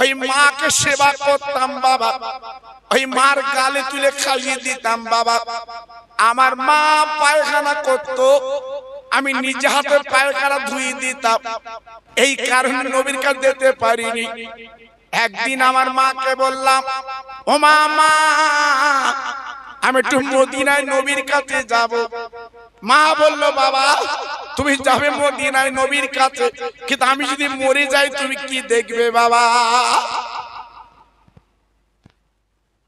ওই মাকে সেবা করতাম বাবা, ওই মার গালে তুলে খাইয়ে দিতাম বাবা। আমার মা পায়খানা করত, আমি নিজে হাতে পায়খানা ধুয়ে দিতাম। এই কারণে নবীর কাছে যেতে পারিনি। একদিন আমার মাকে বললাম, ও মা, আমি একটু মদিনায় নবীর কাছে যাব। মা বলল, বাবা তুমি যাবে মদিনায় নবীর কাছে, কিন্তু আমি যদি মরে যাই তুমি কি দেখবে বাবা?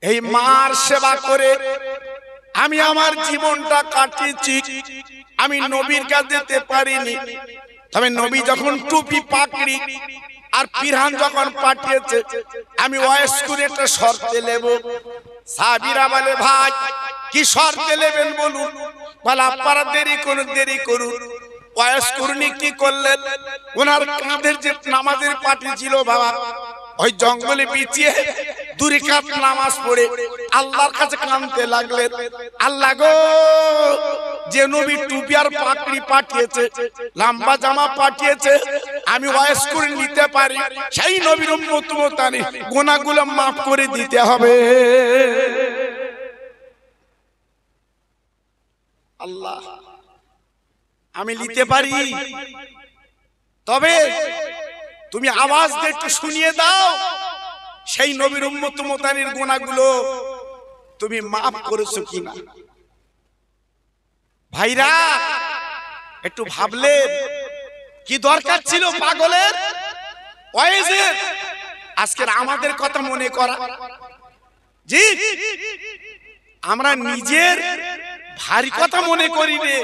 এই মার সেবা করে আমি আমার জীবনটা কাটিয়েছি, আমি নবীর কাছে যেতে পারিনি। তবে নবী যখন টুপি পাকড়ি আর পিরহান যখন পাঠিয়েছে, আমি ওয়াইস করে একটা শর্তে নেব। সাহাবীরা বলে, ভাই কি শর্তে নেবেন বলুন? বলে, আপনারা দেরি করুন ওয়াইস করুনি কি করলেন, ওনার কাঁধের যে নামাজের পাটি ছিল বাবা, ওই জঙ্গলে বিছিয়ে 2 রাকাত নামাজ পড়ে আল্লাহর কাছে কাঁদতে লাগলেন, আল্লাহ গো, যে নবী টুপি আর পাগড়ি পাঠিয়েছে, লম্বা জামা পাঠিয়েছে, আমি ওয়াইস করে নিতে পারি, সেই নবীর উম্মত মুতানি গুনাহগুলো maaf করে দিতে হবে। আল্লাহ, আমি নিতে পারি, তবে তুমি আওয়াজ দিয়ে একটু শুনিয়ে দাও, সেই নবীর উম্মত মুতানির গুনাহগুলো তুমি maaf করেছো কিনা। ভাইরা একটু ভাবলেন, কি দরকার ছিল পাগলের ওয়াইজের আজকের আমাদের কথা মনে করা? জি, আমরা নিজের ভারী কথা মনে করি রে,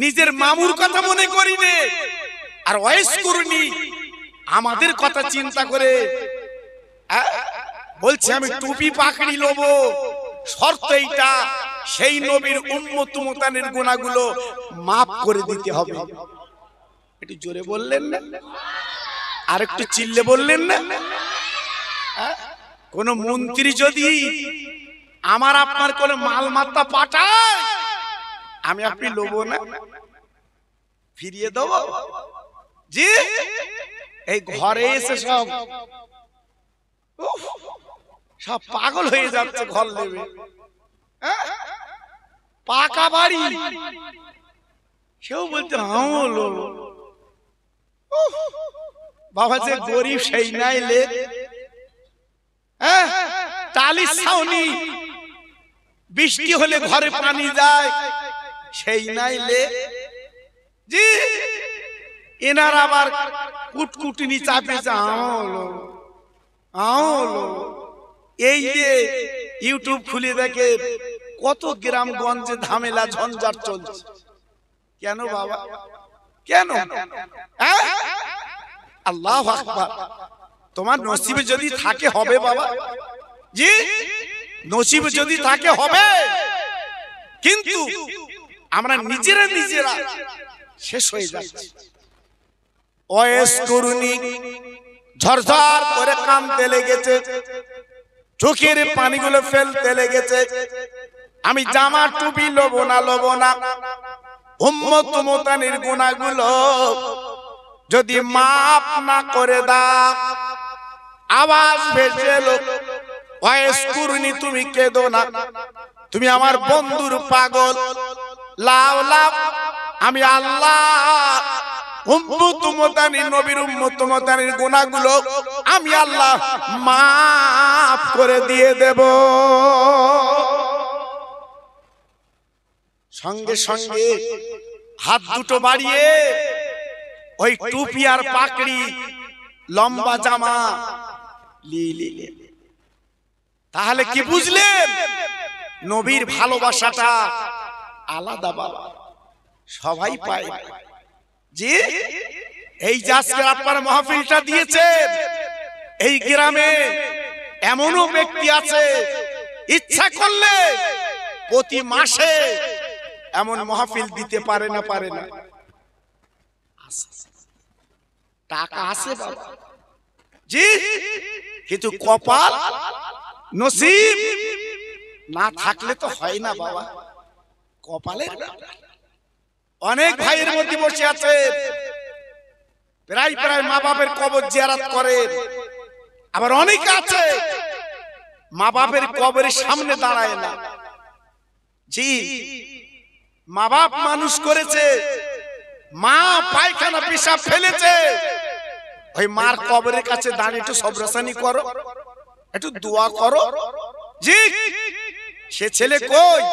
নিজের মামুর কথা মনে করি রে, আর ওয়াইজ করুনি আমাদের কথা চিন্তা করে বলছে আমি টুপি পাকড়ি লব, শর্ত এইটা, সেই নবীর উম্মত মুতানির গুনাহগুলো maaf করে দিতে হবে। একটু জোরে বললেন না, আর একটু চিল্লে বললেন না? কোন মন্ত্রী যদি আমার আপনার কোন মালমাত্তা পাঠায়, আমি আপনি লব না, ফিরিয়ে দেব? জি, এই ঘরে এসে সব পাগল হয়ে যাচ্ছে, ঘর নেবে, পাকা বাড়ি, কেউ বলতে হলো বাবা, যে গরিব সেই নাই লে, টালি ছাউনি, বৃষ্টি হলে ঘরে পানি যায়, সেই নাই লে। জি, এনার আবার কুটকুটিনি চাপেছে, এই যে ইউটিউব খুলে দেখে কত গ্রামগঞ্জে ঝামেলা ঝঞ্ঝাট চলছে। কেন বাবা, কেন? আল্লাহু আকবার। তোমার নসিবে যদি থাকে হবে বাবা, জি, নসিবে যদি থাকে হবে, কিন্তু আমরা নিজেরা শেষ হয়ে যাচ্ছি। ওয়াইস করুনি ঝরঝর করে কাঁদতে লেগেছে, চোখের পানিগুলো ফেলতে লেগেছে, আমি জামা টুপি লব না, উম্মত মুতানির গুনাহগুলো যদি maaf না করে দাও। আওয়াজ ভেসে এলো, ওয়াইস করুনি তুমি কেঁদো না, তুমি আমার বন্ধুর পাগল, লাও লাও, আমি আল্লাহ উম্মত মুতানি নবীর উম্মত মুতানির গুনাহগুলো আমি আল্লাহ maaf করে দিয়ে দেব। সঙ্গে সঙ্গে হাত দুটো বাড়িয়ে ওই টুপি আর পাকড়ি লম্বা জামা লিলে। তাহলে কি বুঝলেন? নবীর ভালোবাসাটা আলাদা বাবা, সবাই পায়। জি, এই যে আজকে আপনার মাহফিলটা দিয়েছেন, এই গ্রামে এমনও ব্যক্তি আছে ইচ্ছা করলে প্রতি মাসে এমন মাহফিল দিতে পারে না, টাকা আছে বাবা, জি, কিন্তু কপাল নসিব না থাকলে তো হয় না বাবা, কপালের ব্যাপার। অনেক ভাইয়ের মধ্যে বসে আছে, প্রায় মা বাপের কবর জিয়ারত করে, আবার অনেক আছে মা বাপের কবরের সামনে দাঁড়ায় না। জি, মা বাপ মানুষ করেছে, মা পায়খানা পেশাব ফেলেছে, ওই মার কবরের কাছে দাঁড়িয়ে একটু সবরাসানি করো, একটু দোয়া করো। জি, সে ছেলে কই?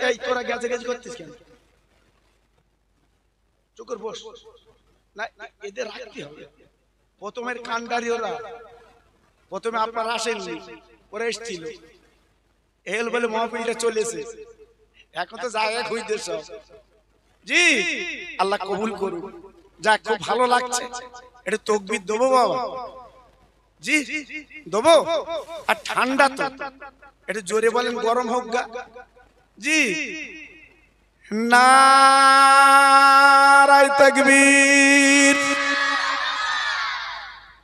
এই তোরা গেজে করছিস কেন? চুকুর বস না, এদের রাখতে হবে। প্রথমের কান্ডারি ওরা, প্রথমে আপনারা আসেননি, ওরা এসেছিল, এল বলে মাহফিলটা চলেছে, এখন তো জায়গা খুঁজতে সব। জি, আল্লাহ কবুল করুন। যাক, খুব ভালো লাগছে। এটা তাকবীর দেবো বাবা, জি দেবো। আর ঠান্ডা তো, এটা জোরে বলেন, গরম হোক গা। জি, নারায়ে তাকবীর।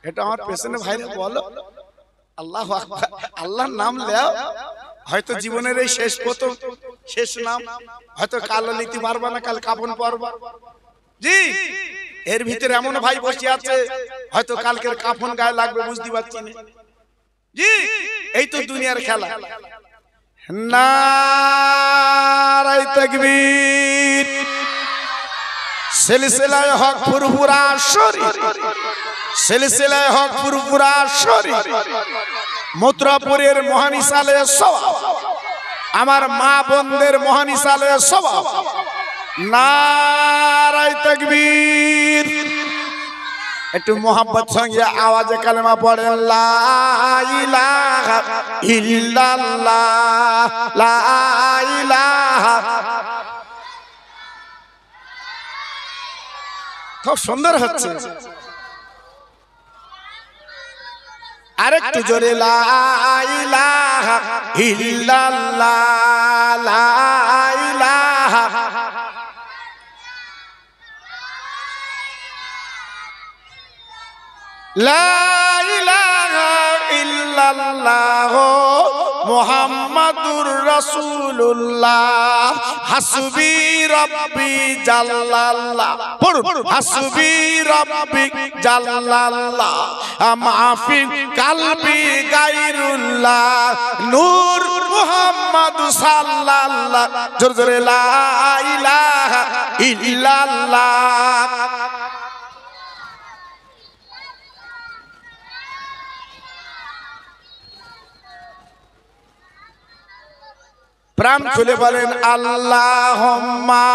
এটা আমার পেছনে ভাইরা বলো আল্লাহু আকবার। আল্লাহর নাম নাও, হয়তো জীবনের এই শেষ প্রথম শেষ নাম, হয়তো কাল নিতে পারবা না, কাল কাফন পরবা। জি, এর ভিতরে এমন ভাই বসে আছে হয়তো কালকের কাফন গায়ে লাগবে, বুঝতে পারছি না। জি, এই তো দুনিয়ার খেলা। নারায়ে তাকবীর। সিলসিলায়ে হক ফুরফুরা শরীফ, সিলসিলায়ে হক ফুরফুরা শরীফ, মথুরাপুরের মহানিসালে সওয়াব, আমার মা বোনদের মহানিসালে সওয়াব। নারায়ে তাকবীর। একটু মোহাম্মদ সঙ্গে আওয়াজে কালেমা পড়েন, লা ইলাহা ইল্লাল্লাহ, লা ইলাহা। খুব সুন্দর হচ্ছে, আরেকটু জোরে, লা ইলাহা ইল্লাল্লাহ, লা ইলাহা। লা ইলাহা ইল্লাল্লাহ মুহাম্মাদুর রাসূলুল্লাহ, হাসবি রাব্বি জাল্লাল্লাহ। পড়ুন, হাসবি রাব্বি জাল্লাল্লাহ, মাফি কালবি গায়রুল্লাহ, নূর মুহাম্মদ সাল্লাল্লাহ। জোরে জোরে, লা ইলাহা ইল্লাল্লাহ। প্রাণ খুলে বলেন আল্লাহুম্মা।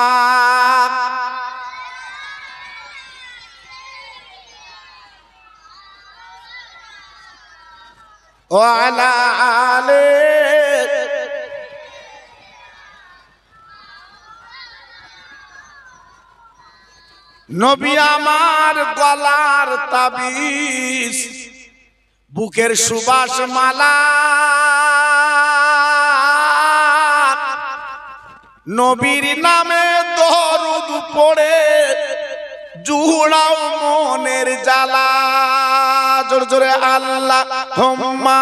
ওয়া আলা আলি। নবী আমার গলার তাবিজ, বুকের সুবাস মালা, নবীর নামে দরুদ পড়ে জুড়াও মনের জ্বালা। জোরে জোরে আল্লাহুম্মা।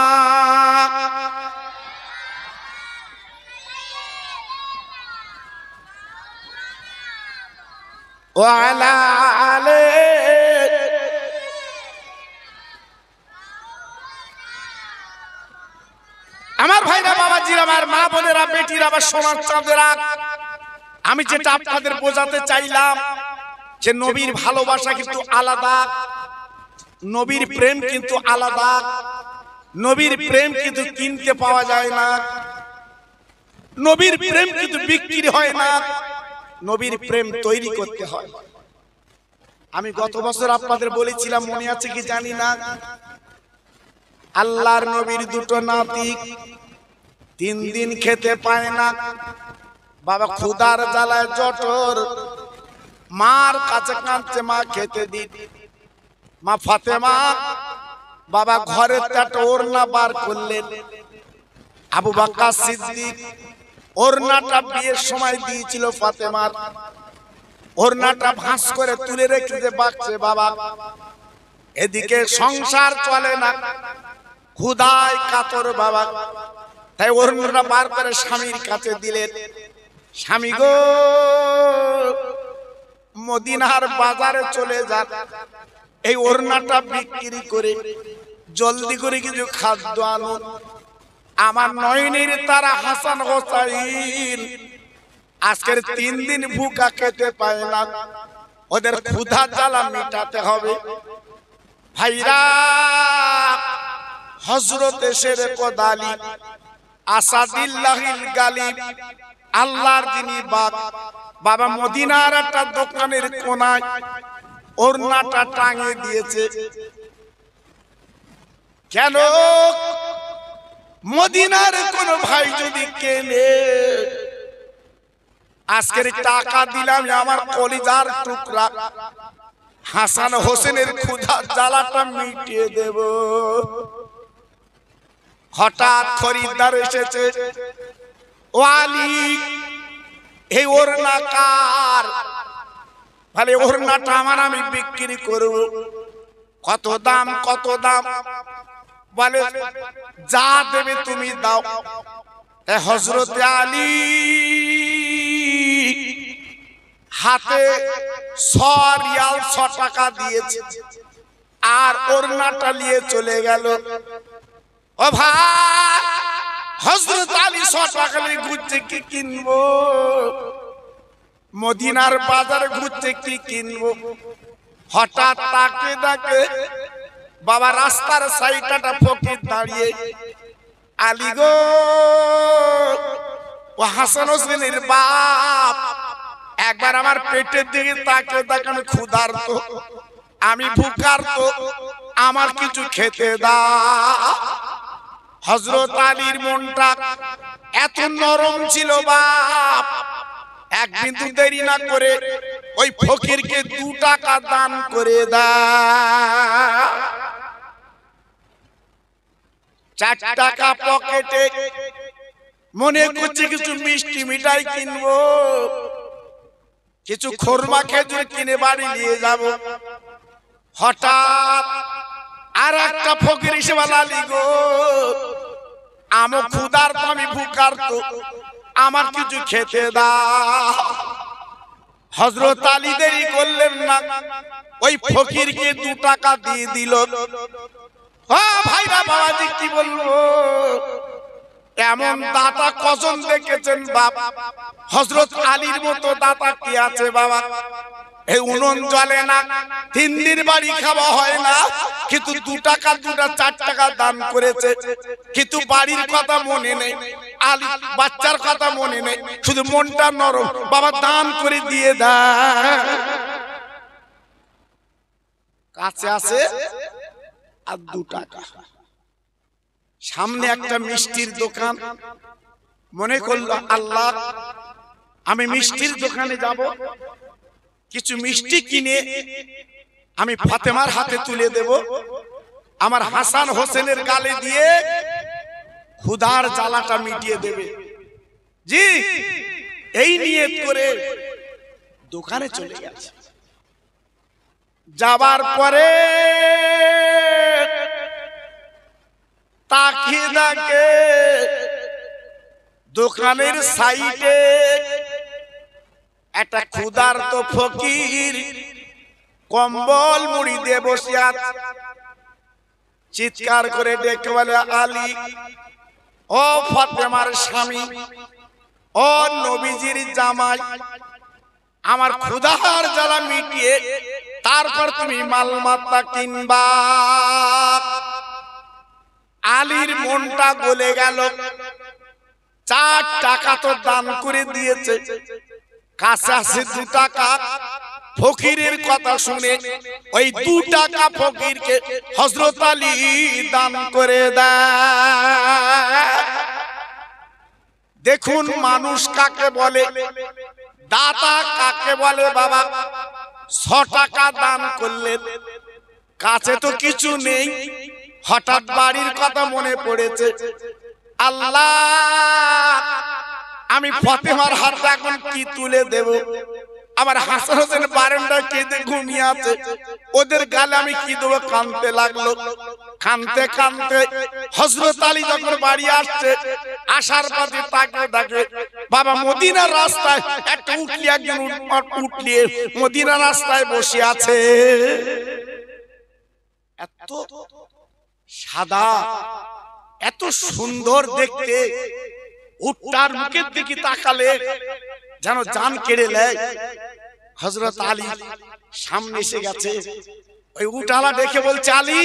ওয়া আলা আলি। আমার ভাইরা, বাবাজিরা, আমার মা বোনেরা, বেটিরা, আমার সোনার চাঁদেরা, আমি যেটা আপনাদের বোঝাতে চাইলাম যে নবীর ভালোবাসা কিন্তু আলাদা, নবীর প্রেম কিন্তু আলাদা। নবীর প্রেম কিন্তু কিনতে পাওয়া যায় না, নবীর প্রেম কিন্তু বিক্রি হয় না, নবীর প্রেম তৈরি করতে হয়। আমি গত বছর আপনাদের বলেছিলাম, মনে আছে কি জানি না, আল্লাহর নবীর দুটো নাতি 3 দিন খেতে পায় না, বাবা ক্ষুধার জ্বালায় জঠর, মার কাছে কাঁদছে, মা খেতে দিন। মা ফাতেমা বাবা ঘরের একটা ওড়না বার করলেন। আবু বকর সিদ্দিক ওড়নাটা বিয়ের সময় দিয়েছিল ফাতেমার, ওড়নাটা ভাঁজ করে তুলে রেখেছে বাক্সে। বাবা এদিকে সংসার চলে না, ক্ষুধায় কাতর বাবা, তাই ওড়নাটা বার করে স্বামীর কাছে দিলেন। স্বামী গো, মদিনার বাজারে চলে যান, এই ওড়নাটা বিক্রি করে জলদি করে কিছু খাদ্য আনুন। আমার নয়নের তারা হাসান হোসাইন আজকের 3 দিন ভুকা খেতে পায় না, ওদের ক্ষুধা জ্বালা মেটাতে হবে। ভাইরা, হযরত শেরে কোদালি আসাদিল্লাহিল গালিব, আল্লাহর যিনি বাপ, বাবা মদিনার একটা দোকানের কোনায় ওড়নাটা টাঙিয়ে দিয়েছে। কেন? মদিনার কোন ভাই যদি কেনে, আজকের টাকা দিলাম আমার কলিজার টুকরা হাসান হোসেনের ক্ষুধার জ্বালাটা মিটিয়ে দেব। হঠাৎ খরিদ্দার এসেছে, ও আলী এই ওড়না কার? বলে ওড়নাটা আমার, আমি বিক্রি করব। কত দাম? কত দাম? বলে যা দেবে তুমি দাও। হযরত আলী হাতে 100 রিয়াল 100 টাকা দিয়েছে, আর ওড়নাটা নিয়ে চলে গেল। ও ভাই, হযরত আলী 100 টাকা নিয়ে ঘুরছে, কি কিনবো? মদিনার বাজারে ঘুরছে, কি কিনবো? হঠাৎ তাকে দেখে বাবা রাস্তার সাইডটা ফকির দাঁড়িয়ে। আলী গো, ও হাসান হোসেনের বাপ, একবার আমার পেটের দিকে তাকে দেখে, আমি ক্ষুধার্ত, আমি ভুখার্ত, আমার কিছু খেতে দাও। হযরত আলীর মনটা এত নরম ছিল বাপ, এক বিন্দু দেরি না করে ওই ফকিরকে 2 টাকা দান করে দাও। 4 টাকা পকেটে, মনে করছে কিছু মিষ্টি মিঠাই কিনবো, কিছু খোরমা খেজুর কিনে বাড়ি নিয়ে যাব। হঠাৎ আর একটা ফকির এসে বলে, আলী গো, আমি ক্ষুধার্ত, আমি ভুখার্ত, আমার কিছু খেতে দাও। হযরত আলী দেরি করলেন না, ওই ফকিরকে 2 টাকা দিয়ে দিল। ও ভাইরা বাবাজি, কি বলবো, এমন দাতা কজন দেখেছেন বাপ? হযরত আলীর মতো দাতা কি আছে বাবা? এই উনুন জ্বলে না, 3 দিন বাড়ি খাওয়া হয় না, কিন্তু 2 টাকা 4 টাকা দান করেছে। কিন্তু বাড়ির কথা মনে নেই, আলী বাচ্চার কথা মনে নেই, শুধু মনটা নরম, বাবা দান করে দিয়ে দেয়। কাছে আছে আর 2 টাকা, সামনে একটা মিষ্টির দোকান। মনে করলো, আল্লাহ, আমি মিষ্টির দোকানে যাব, কিছু মিষ্টি কিনে আমি ফাতেমার হাতে তুলে দেব, আমার হাসান হোসেনের গালে দিয়ে ক্ষুধার জ্বালাটা মিটিয়ে দেবে। জি, এই নিয়ত করে দোকানে চলে গেছে। যাবার পরে তাকিয়ে দেখে দোকানের সাইডে একটা ক্ষুধার্ত ফকির কম্বল মুড়ি দিয়ে বসে আছে। চিৎকার করে ডেকে বলে, আলী, ও ফাতেমার স্বামী, ও নবীজির জামাই, আমার ক্ষুধার জ্বালা মিটিয়ে তারপর তুমি মালমাত্তা কিনবা। আলীর মনটা গলে গেল, 4 টাকা তো দান করে দিয়েছে, কাছে আছে 2 টাকা। ফকিরের কথা শুনে ওই 2 টাকা ফকিরকে হযরত আলী দান করে দেয়। দেখুন মানুষ কাকে বলে, দাতা কাকে বলে বাবা। 100 টাকা দান করলেন, কাছে তো কিছু নেই, হঠাৎ বাড়ির কথা মনে পড়েছে, আল্লাহ, আমি ফাতেমার হাতে এখন কি তুলে দেব? আমার হাসান হোসেন বারান্দায় কেঁদে ঘুমিয়ে আছে, ওদের গালে আমি কি দেবো? কাঁদতে লাগলো। কাঁদতে কাঁদতে হযরত আলী যখন বাড়ি আসছে, আসার পথে তাকে দেখে বাবা মদিনার রাস্তায় একটা উটলি, একজন উটলিয়ে মদিনার রাস্তায় বসে আছে। এত সাদা, এত সুন্দর দেখতে, উটটার মুখের দিকে তাকালে যেন জান কেড়ে নেয়। হযরত আলী সামনে এসে গেছে, ওই উটওয়ালা দেখে বলছে, আলী,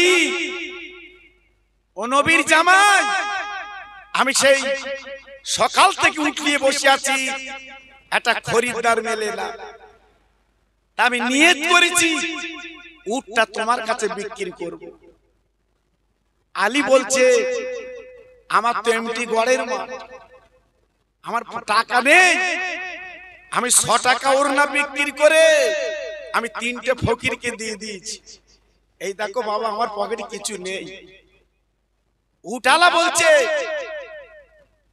ও নবীর জামাই, আমি সেই সকাল থেকে উটলিয়ে বসে আছি, একটা খরিদ্দার মেলে না, আমি নিয়ত করেছি উটটা তোমার কাছে বিক্রি করব। আলী বলছে, আমার তো এমটি গড়ের মাঠ, আমার টাকা নেই, আমি 100 টাকা ওড়না বিক্রি করে আমি 3টে ফকিরকে দিয়ে দিয়েছি, এই দেখো বাবা আমার পকেটে কিছু নেই। উটালা বলছে,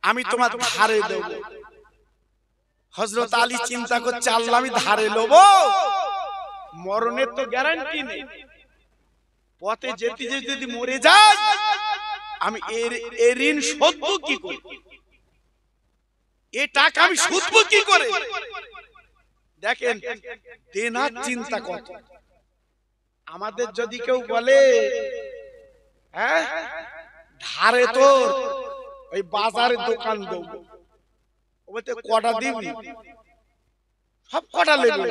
আমি তোমার ধারে দেব। হযরত আলী চিন্তা করছে, আল্লাহ আমি ধারে লব, মরণের তো গ্যারান্টি নেই, পথে যেতে যেতে যদি মরে যাই আমি এর ঋণ শোধব কি করে, এ টাকা আমি শোধব কি করে। দেখেন দেনার চিন্তা কত। আমাদের যদি কেউ বলে হ্যাঁ ধারে তোর ওই বাজারে দোকান দেবো, বলতে কটা দিবি, সব কটা নেবে,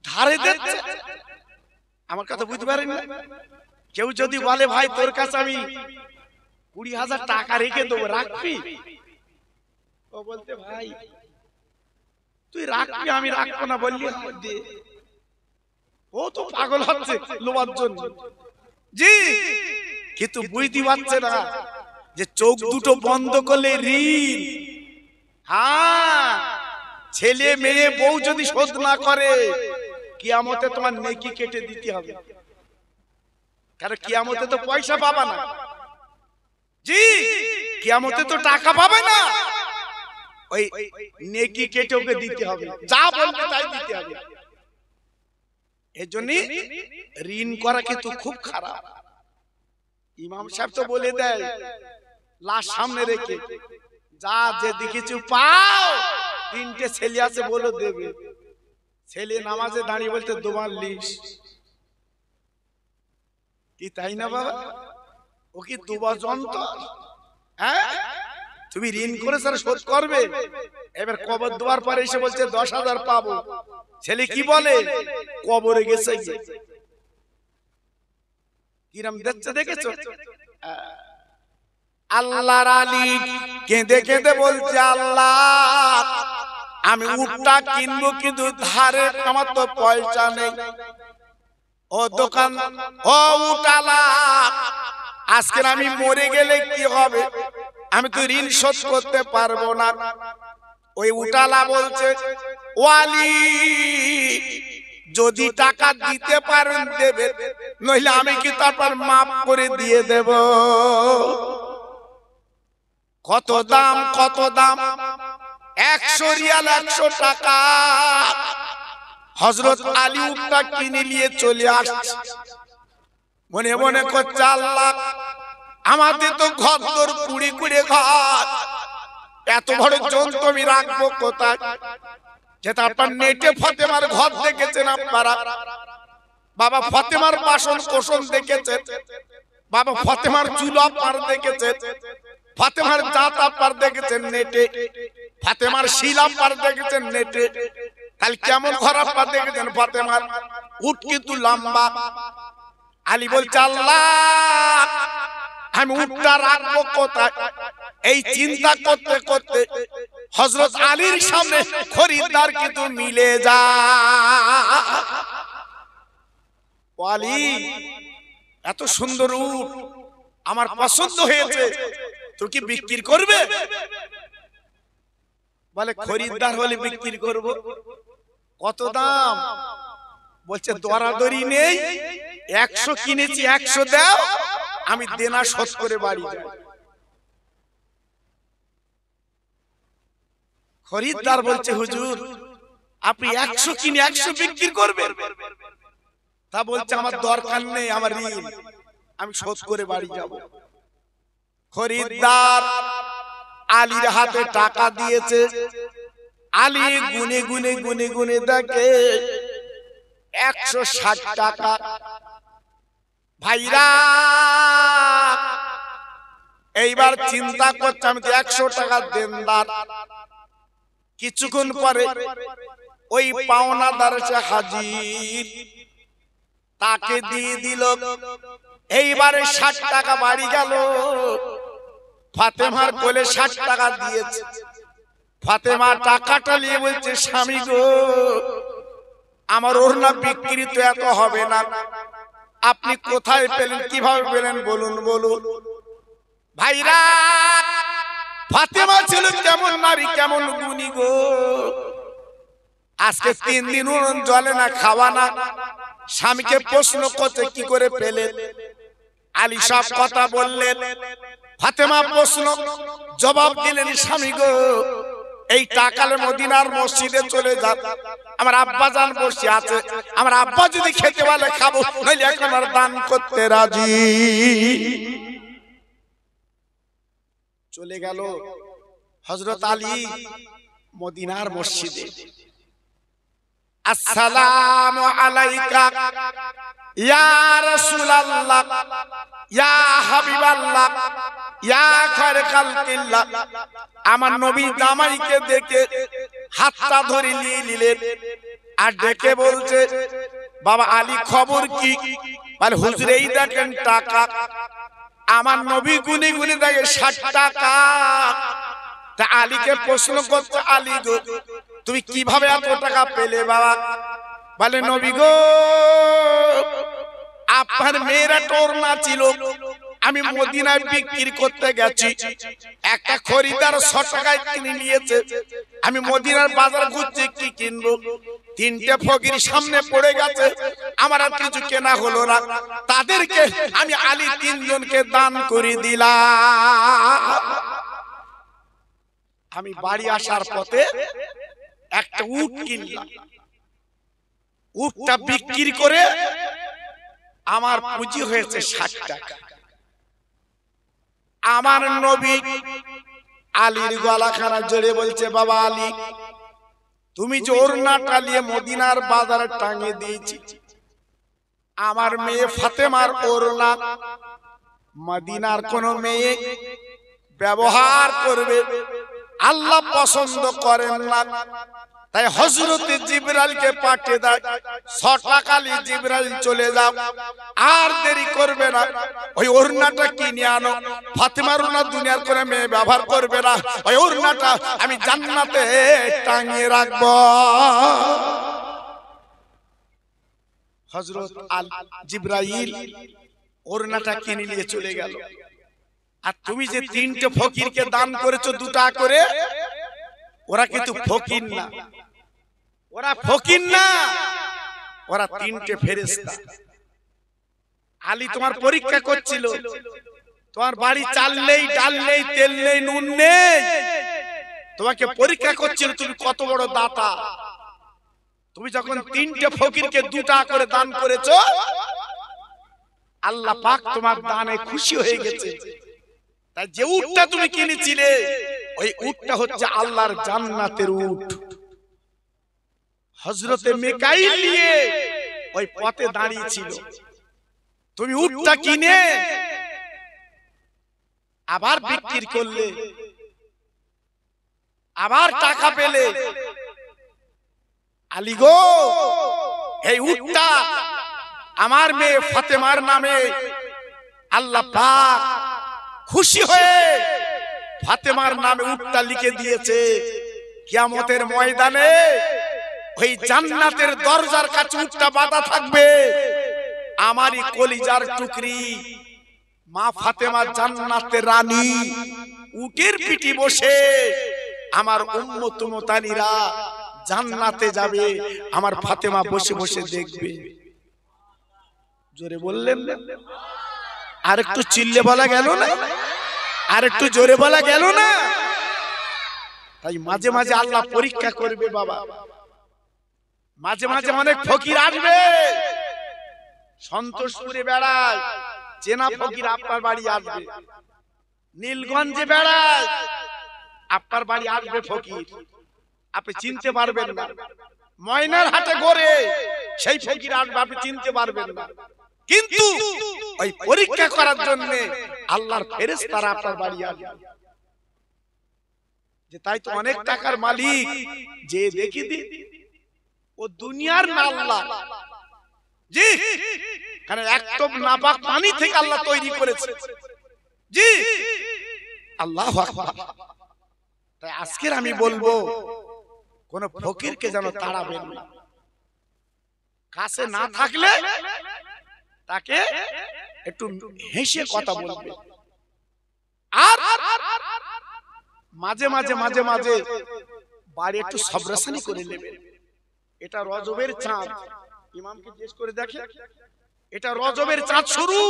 ধারে দিচ্ছে। আমার কথা বুঝতে পারেন না? কেউ যদি বলে ভাই তোর কাছে আমি 20,000 টাকা রেখে দেবো, রাখবি? ও বলতে ভাই তুই রাখবি, আমি রাখবো না বললি, ও তো পাগল হচ্ছে লোবার জন্য। জি, কিন্তু বুঝতে পারছে না যে চোখ দুটো বন্ধ করলে ঋণ। হ্যাঁ, ছেলে মেয়ে বউ যদি শোধ না করে কিয়ামতে তোমার নেকি কেটে দিতে হবে, কারণ কিয়ামতে তো পয়সা পাবা না। জি, কিয়ামতে তো টাকা পাবে না, ওই নেকি কেটে ওকে দিতে হবে, যা বলবে তাই দিতে হবে। এজন্য ঋণ করা কিন্তু খুব খারাপ। ইমাম সাহেব তো বলে দেয় লাশ সামনে রেখে, যা যেদিকে কিছু পাও, 3টে ছেলে আছে বলো দেবে। ছেলে নামাজে দাঁড়িয়ে বলতে তোমার লিস কি, তাই না বাবা? ও কি দুবা যন্ত্র? হ্যাঁ, তুমি ঋণ করে স্যার শোধ করবে। এবার কবর দেওয়ার পরে এসে বলছে 10,000 পাবো। ছেলে কি বলে, কবরে গেছে কিরম দেখছে, দেখেছো? আল্লাহর আলী কেঁদে কেঁদে বলছে, আল্লাহ আমি উটটা কিনবো কিন্তু ধারে আমার তো পয়সা নেই। ও দোকান, ও উটালা, আজকে আমি মরে গেলে কি হবে, আমি তো ঋণ শোধ করতে পারবো না। ওই উটালা বলছে, ও আলী যদি টাকা দিতে পারেন দেবে, নইলে আমি কি তারপর মাফ করে দিয়ে দেব। কত দাম, কত দাম? 100 রিয়াল, 100 টাকা। হযরত আলী উটটা কিনে নিয়ে চলে আসছে, মনে মনে করছে আল্লাহ আমাদের তো ঘর তোর কুড়ি কুড়ি ঘর, এত বড় যন্ত্র আমি রাখবো কোথায়? যেটা আপনার নেটে ফাতেমার ঘর দেখেছেন আপনারা, বাবা ফাতেমার বাসন কোসন দেখেছেন, বাবা ফাতেমার চুলা পার দেখেছেন, ফাতেমার জাতা পার দেখেছেন নেটে, ফাতেমার শিলা পার দেখেছেন নেটে, তাহলে কেমন ঘর পার দেখেছেন ফাতেমার? উট কিন্তু লম্বা। আলী বলছে আল্লাহ আমি উটটা রাখবো কোথায়? এই চিন্তা করতে করতে হযরত আলীর সামনে খরিদ্দার কিন্তু মিলে যায়। আলী এত সুন্দর উট আমার পছন্দ হয়েছে, তো কি বিক্রি করবে? বলে খরিদ্দার হলে বিক্রি করব। কত দাম? বলছে দরাদরি নেই, 100 কিনেছি, 100 দাও, আমি দেনা শোধ করে বাড়ি যাই। খরিদ্দার বলছে হুজুর আপনি 100 কিনে 100 বিক্রি করবেন? তা বলছে আমার দরকার নেই, আমার ঋণ, আমি শোধ করে বাড়ি যাব। খরিদ্দার আলীর হাতে টাকা দিয়েছে। আলী গুনে গুনে গুনে গুনে দেখে 160 টাকা। ভাইরা এইবার চিন্তা করছে আমি তো 100 টাকা দেনদার। কিছুক্ষণ পরে ওই পাওনাদার এসে হাজির, তাকে দিয়ে দিল। এইবারে 60 টাকা বাড়ি গেল। ফাতেমার কোলে 60 টাকা দিয়েছে। ফাতেমা টাকাটা নিয়ে বলছে স্বামী গো আমার ওড়না বিক্রি তো এত হবে না, আপনি কোথায় পেলেন, কিভাবে পেলেন বলুন বলুন। ভাইরা ফাতেমা ছিল কেমন নারী, কেমন গুণী গো। আজকে 3 দিন উনুন জ্বলে না, খাওয়া না। স্বামীকে প্রশ্ন করতে কি করে পেলেন? আলী সব কথা বললেন। ফাতেমা প্রশ্ন জবাব দিলেন স্বামী গো এই টাকালে মদিনার মসজিদে চলে যান, আমার আব্বা জান বসে আছে, আমার আব্বা যদি খেতে বলে খাবো, নইলে এখন আর দান করতে রাজি। চলে গেল হযরত আলী মদিনার মসজিদে। আসসালামু আলাইকা ইয়া রাসূলুল্লাহ ইয়া হাবিবাল্লাহ ইয়া খায়রে খালকিল্লাহ। আমার নবী জামাইকে দেখে হাতটা ধরে নিলেন আর ডেকে বলছে, বাবা আলী খবর কি? বলে হুজুর এই দেখেন টাকা। আমার নবী গুনি গুনি দেখে 60 টাকা। তা আলীকে প্রশ্ন করছে, আলী গো তুমি কিভাবে এত টাকা পেলে বাবা? বলে নবী গো আপনার মেয়েরা টোরনা ছিল, আমি মদিনায় বিক্রি করতে গেছি, একটা খরিদার 100 টাকায় কিনে নিয়েছে। আমি মদিনার বাজার ঘুরছি কি কিনবো, 3টে ফকির সামনে পড়ে গেছে, আমার আর কিছু কেনা হলো না। তাদেরকে আমি আলী 3 জনকে দান করে দিলাম। আমি বাড়ি আসার পথে একটা উট কিনলাম, উটটা বিক্রি করে আমার পুঁজি হয়েছে 60 টাকা। আমার নবী আলীর গলাখানা জড়ে বলছে, বাবা আলী তুমি যে ওড়নাটা নিয়ে মদিনার বাজারে টাঙিয়ে দিয়েছি, আমার মেয়ে ফাতেমার ওড়না মদিনার কোন মেয়ে ব্যবহার করবে আল্লাহ পছন্দ করেন না। তাই হযরত জিবরাইলকে পাঠিয়ে দেয়, 100 টাকা নিয়ে জিবরাইল চলে যাও, আর দেরি করবে না, ওই ওড়নাটা কিনে আনো। ফাতেমার ওড়না দুনিয়ার কোন মেয়ে ব্যবহার করবে না, ওই ওড়নাটা আমি জান্নাতে টাঙিয়ে রাখব। হযরত জিবরাইল ওড়নাটা কিনে নিয়ে চলে গেল। আর তুমি যে 3টে ফকিরকে দান করেছো 2 টাকা করে, ওরা কিন্তু ফকির না, ওরা ফকির না, ওরা 3টে ফেরেশতা। আলী তোমার পরীক্ষা করছিল, তোমার বাড়ি চাল নেই, ডাল নেই, তেল নেই, নুন নেই, তোমাকে পরীক্ষা করছিল তুমি কত বড় দাতা। তুমি যখন 3টে ফকিরকে 2 টাকা করে দান করেছো, আল্লাহ পাক তোমার দানে খুশি হয়ে গেছে। তাই যে উটটা তুমি কিনেছিলে, ওই উটটা হচ্ছে আল্লাহর জান্নাতের উট। হযরতে মিকাইল নিয়ে ওই পথে দাঁড়িয়ে ছিল, তুমি উটটা কিনে আবার বিক্রি করলে, আবার টাকা পেলে। আলী গো এই উটটা আমার মেয়ে ফাতেমার নামে আল্লাহ পাক খুশি হয়ে ফাতেমার নামে উটটা লিখে দিয়েছে। কিয়ামতের ময়দানে ওই জান্নাতের দরজার কাছে উটটা বাঁধা থাকবে। আমারই কলিজার টুকরি মা ফাতেমা জান্নাতের রানী উটের পিঠে বসে আমার উম্মত মুতানিরা জান্নাতে যাবে, আমার ফাতেমা বসে বসে দেখবে। জোরে বললেন না? আর একটু চিল্লে বলা গেল না? আর একটু জোরে বলা গেল না? তাই মাঝে মাঝে আল্লাহ পরীক্ষা করবে বাবা। মাঝে মাঝে অনেক ফকির আসবে, সন্তোষপুরে বেড়ায়, চেনা ফকির আপনার বাড়ি আসবে। নীলগঞ্জে বেড়ায়, আপনার বাড়ি আসবে ফকির, আপনি চিনতে পারবেন না। ময়নার হাটে ঘোরে, সেই ফকির আসবে, আপনি চিনতে পারবেন না। কিন্তু ওই পরীক্ষা করার জন্য আল্লাহর ফেরেশতারা আপনার বাড়ি আসবে। যে তাই তো অনেক টাকার মালিক যে দেখি দি, ও দুনিয়ার না আল্লাহ। জি, কারণ এক টপ নাপাক পানি থেকে আল্লাহ তৈরি করেছে। জি, আল্লাহু আকবার। তাই আজকের আমি বলবো, কোন ফকিরকে যেন তাড়াবেন না। কাছে না থাকলে তাকে একটু হেসে কথা বলবে। আর মাঝে মাঝে মাঝে মাঝে বাড়ি একটু সবরাসানি করে নেবেন। এটা রজবের চাঁদ, ইমামকে জিজ্ঞেস করে দেখে, এটা রজবের চাঁদ শুরু।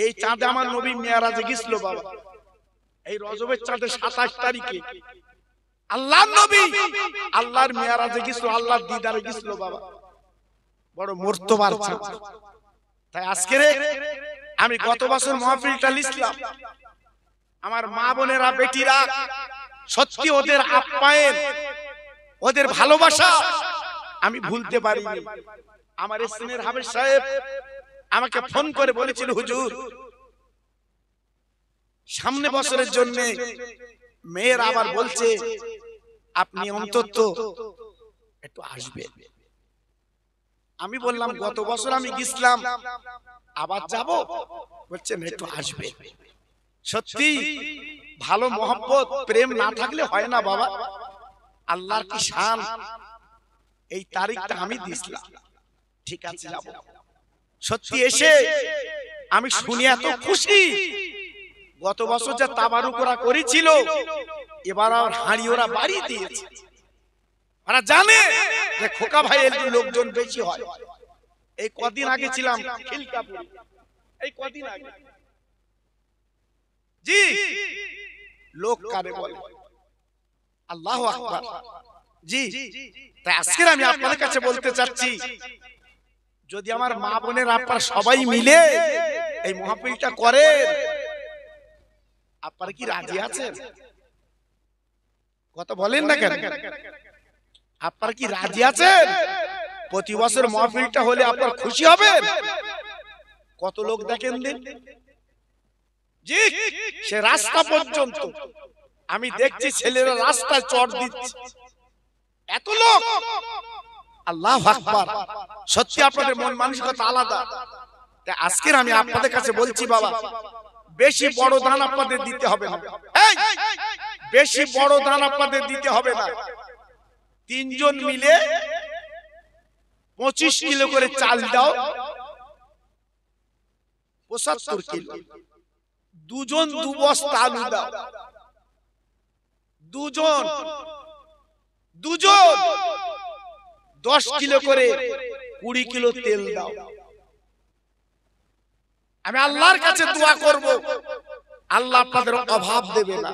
এই চাঁদে আমার নবী মেরাজে গিয়েছিল বাবা। এই রজবের চাঁদে 27 তারিখে আল্লাহর নবী আল্লাহর মিরাজে গিয়েছিল, আল্লাহর দিদারে গিয়েছিল বাবা, বড় মর্তবার চাঁদ। তাই আজকে আমি গত বছর মাহফিলটা লিখলাম, আমার মা বোনেরা বেটিরা সত্যি ওদের আপ্যায়ন, ওদের ভালোবাসা আমি ভুলতে পারিনি। আমার স্থানীয় হাফেজ সাহেব আমাকে ফোন করে বলেছিল, হুজুর সামনে বছরের জন্য মেয়ের আবার বলছে আপনি অন্তত একটু আসবেন। আমি বললাম গত বছর আমি গেছিলাম, আবার যাব? বলছেন একটু আসবে। সত্যি ভালো মহব্বত প্রেম না থাকলে হয় না বাবা। আল্লাহর কি শান, এই তারিখটা আমি দিছিলাম, ঠিক আছে যাব। সত্যি এসে আমি শুনি এত খুশি, গত বছর যা তাবারুক ওরা করেছিল এবার আর হাঁড়ি ওরা বাড়ি দিয়েছে। ওরা জানে যে খোকা ভাইয়ের লোকজন বেশি হয়। এই কদিন আগে ছিলাম খিলকাপুরে, এই কদিন আগে জি লোক কারে বলে আল্লাহু আকবার জি। তাই আজকে আমি আপনাদের কাছে বলতে চাচ্ছি, যদি আমার মা বোনের আপনারা সবাই মিলে এই মাহফিলটা করেন, আপনারা কি রাজি আছেন? কথা বলেন না কেন? আপনারা কি রাজি আছেন? প্রতি বছর মাহফিলটা হলে আপনারা খুশি হবেন? কত লোক দেখেন দিন জি, সে রাস্তা পর্যন্ত আমি দেখছি ছেলেরা রাস্তায় চড় দিচ্ছে, এত লোক। আল্লাহু আকবার, সত্যি আপনাদের মন মানসিকতা আলাদা। তাই আজকে আমি আপনাদের কাছে বলছি বাবা, বেশি বড় দান আপনাদের দিতে হবে না, বেশি বড় দান আপনাদের দিতে হবে না। তিনজন মিলে 25 কিলো করে চাল দাও, 75 কিলো। দুজন 2 বস্তা আলু দাও, দুজন 10 কিলো করে 20 কিলো তেল দাও। আমি আল্লাহর কাছে দোয়া করব, আল্লাহ আপনাদের অভাব দেবে না।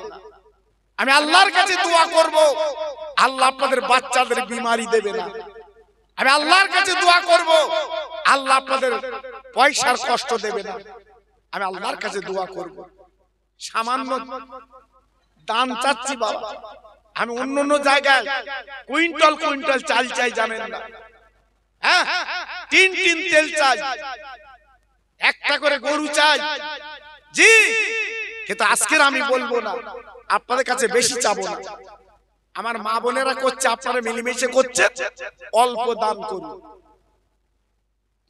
আমি আল্লাহর কাছে দোয়া করব, আল্লাহ আপনাদের বাচ্চাদের বিমারি দেবে না। আমি আল্লাহর কাছে দোয়া করব, আল্লাহ আপনাদের পয়সার কষ্ট দেবে না। আমি আল্লাহর কাছে দোয়া করব। সামান্য দান চাচ্ছি বাবা, আমি অন্য জায়গায় কুইন্টাল কুইন্টাল চাল চাই জানেন না, হ্যাঁ, টিন তেল চাই, একটা করে গরু চাই জি। কিন্তু আজকে আমি বলবো না, আপনাদের কাছে বেশি চাবো না। আমার মা বোনেরা করছে, আপনারা মিলেমিশে করছেন, অল্প দান করুন।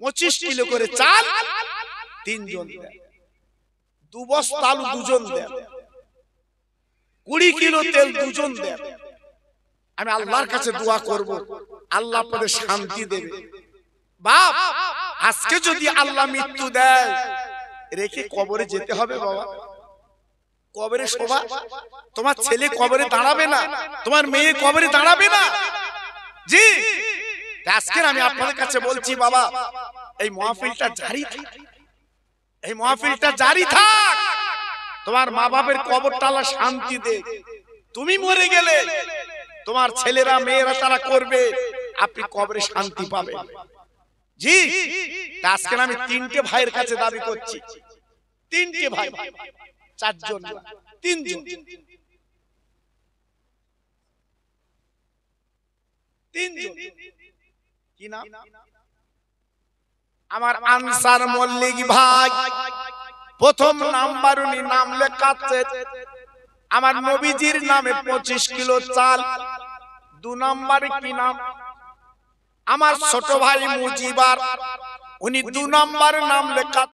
25 কিলো করে চাল তিনজন দেন, 2 বস্তা আলু দুজন দেন, 20 কিলো তেল দুজন দেন। আমি আল্লাহর কাছে দোয়া করব, আল্লাহ আপনাদের শান্তি দেবে। বাপ, আজকে যদি আল্লাহ মৃত্যু দেয়, রেখে কবরে যেতে হবে বাবা। কবরে শোভা, তোমার ছেলে কবরে দাঁড়াবে না, তোমার মেয়ে কবরে দাঁড়াবে না জি। আজকে আমি আপনাদের কাছে বলছি বাবা, এই মাহফিলটা জারি থাক, এই মাহফিলটা জারি থাক। তোমার মা বাবার কবরটা আল্লাহ শান্তি দে। তুমি মরে গেলে তোমার ছেলেরা মেয়েরা তারা করবে, আপনি কবরে শান্তি পাবেন জি। আজকে আমি 3টে ভাইয়ের কাছে দাবি করছি, 3টে ভাই, 4 জন, 3 জন, 3 জন। কি নাম? আমার আনসার মল্লিক ভাই, প্রথম নাম্বার উনি নাম লেখাচ্ছে, আমার নবীজির নামে 25 কিলো চাল। 2 নম্বরে কি নাম? আমার ছোট ভাই মুজিবার, উনি 2 নম্বর নাম লেখা।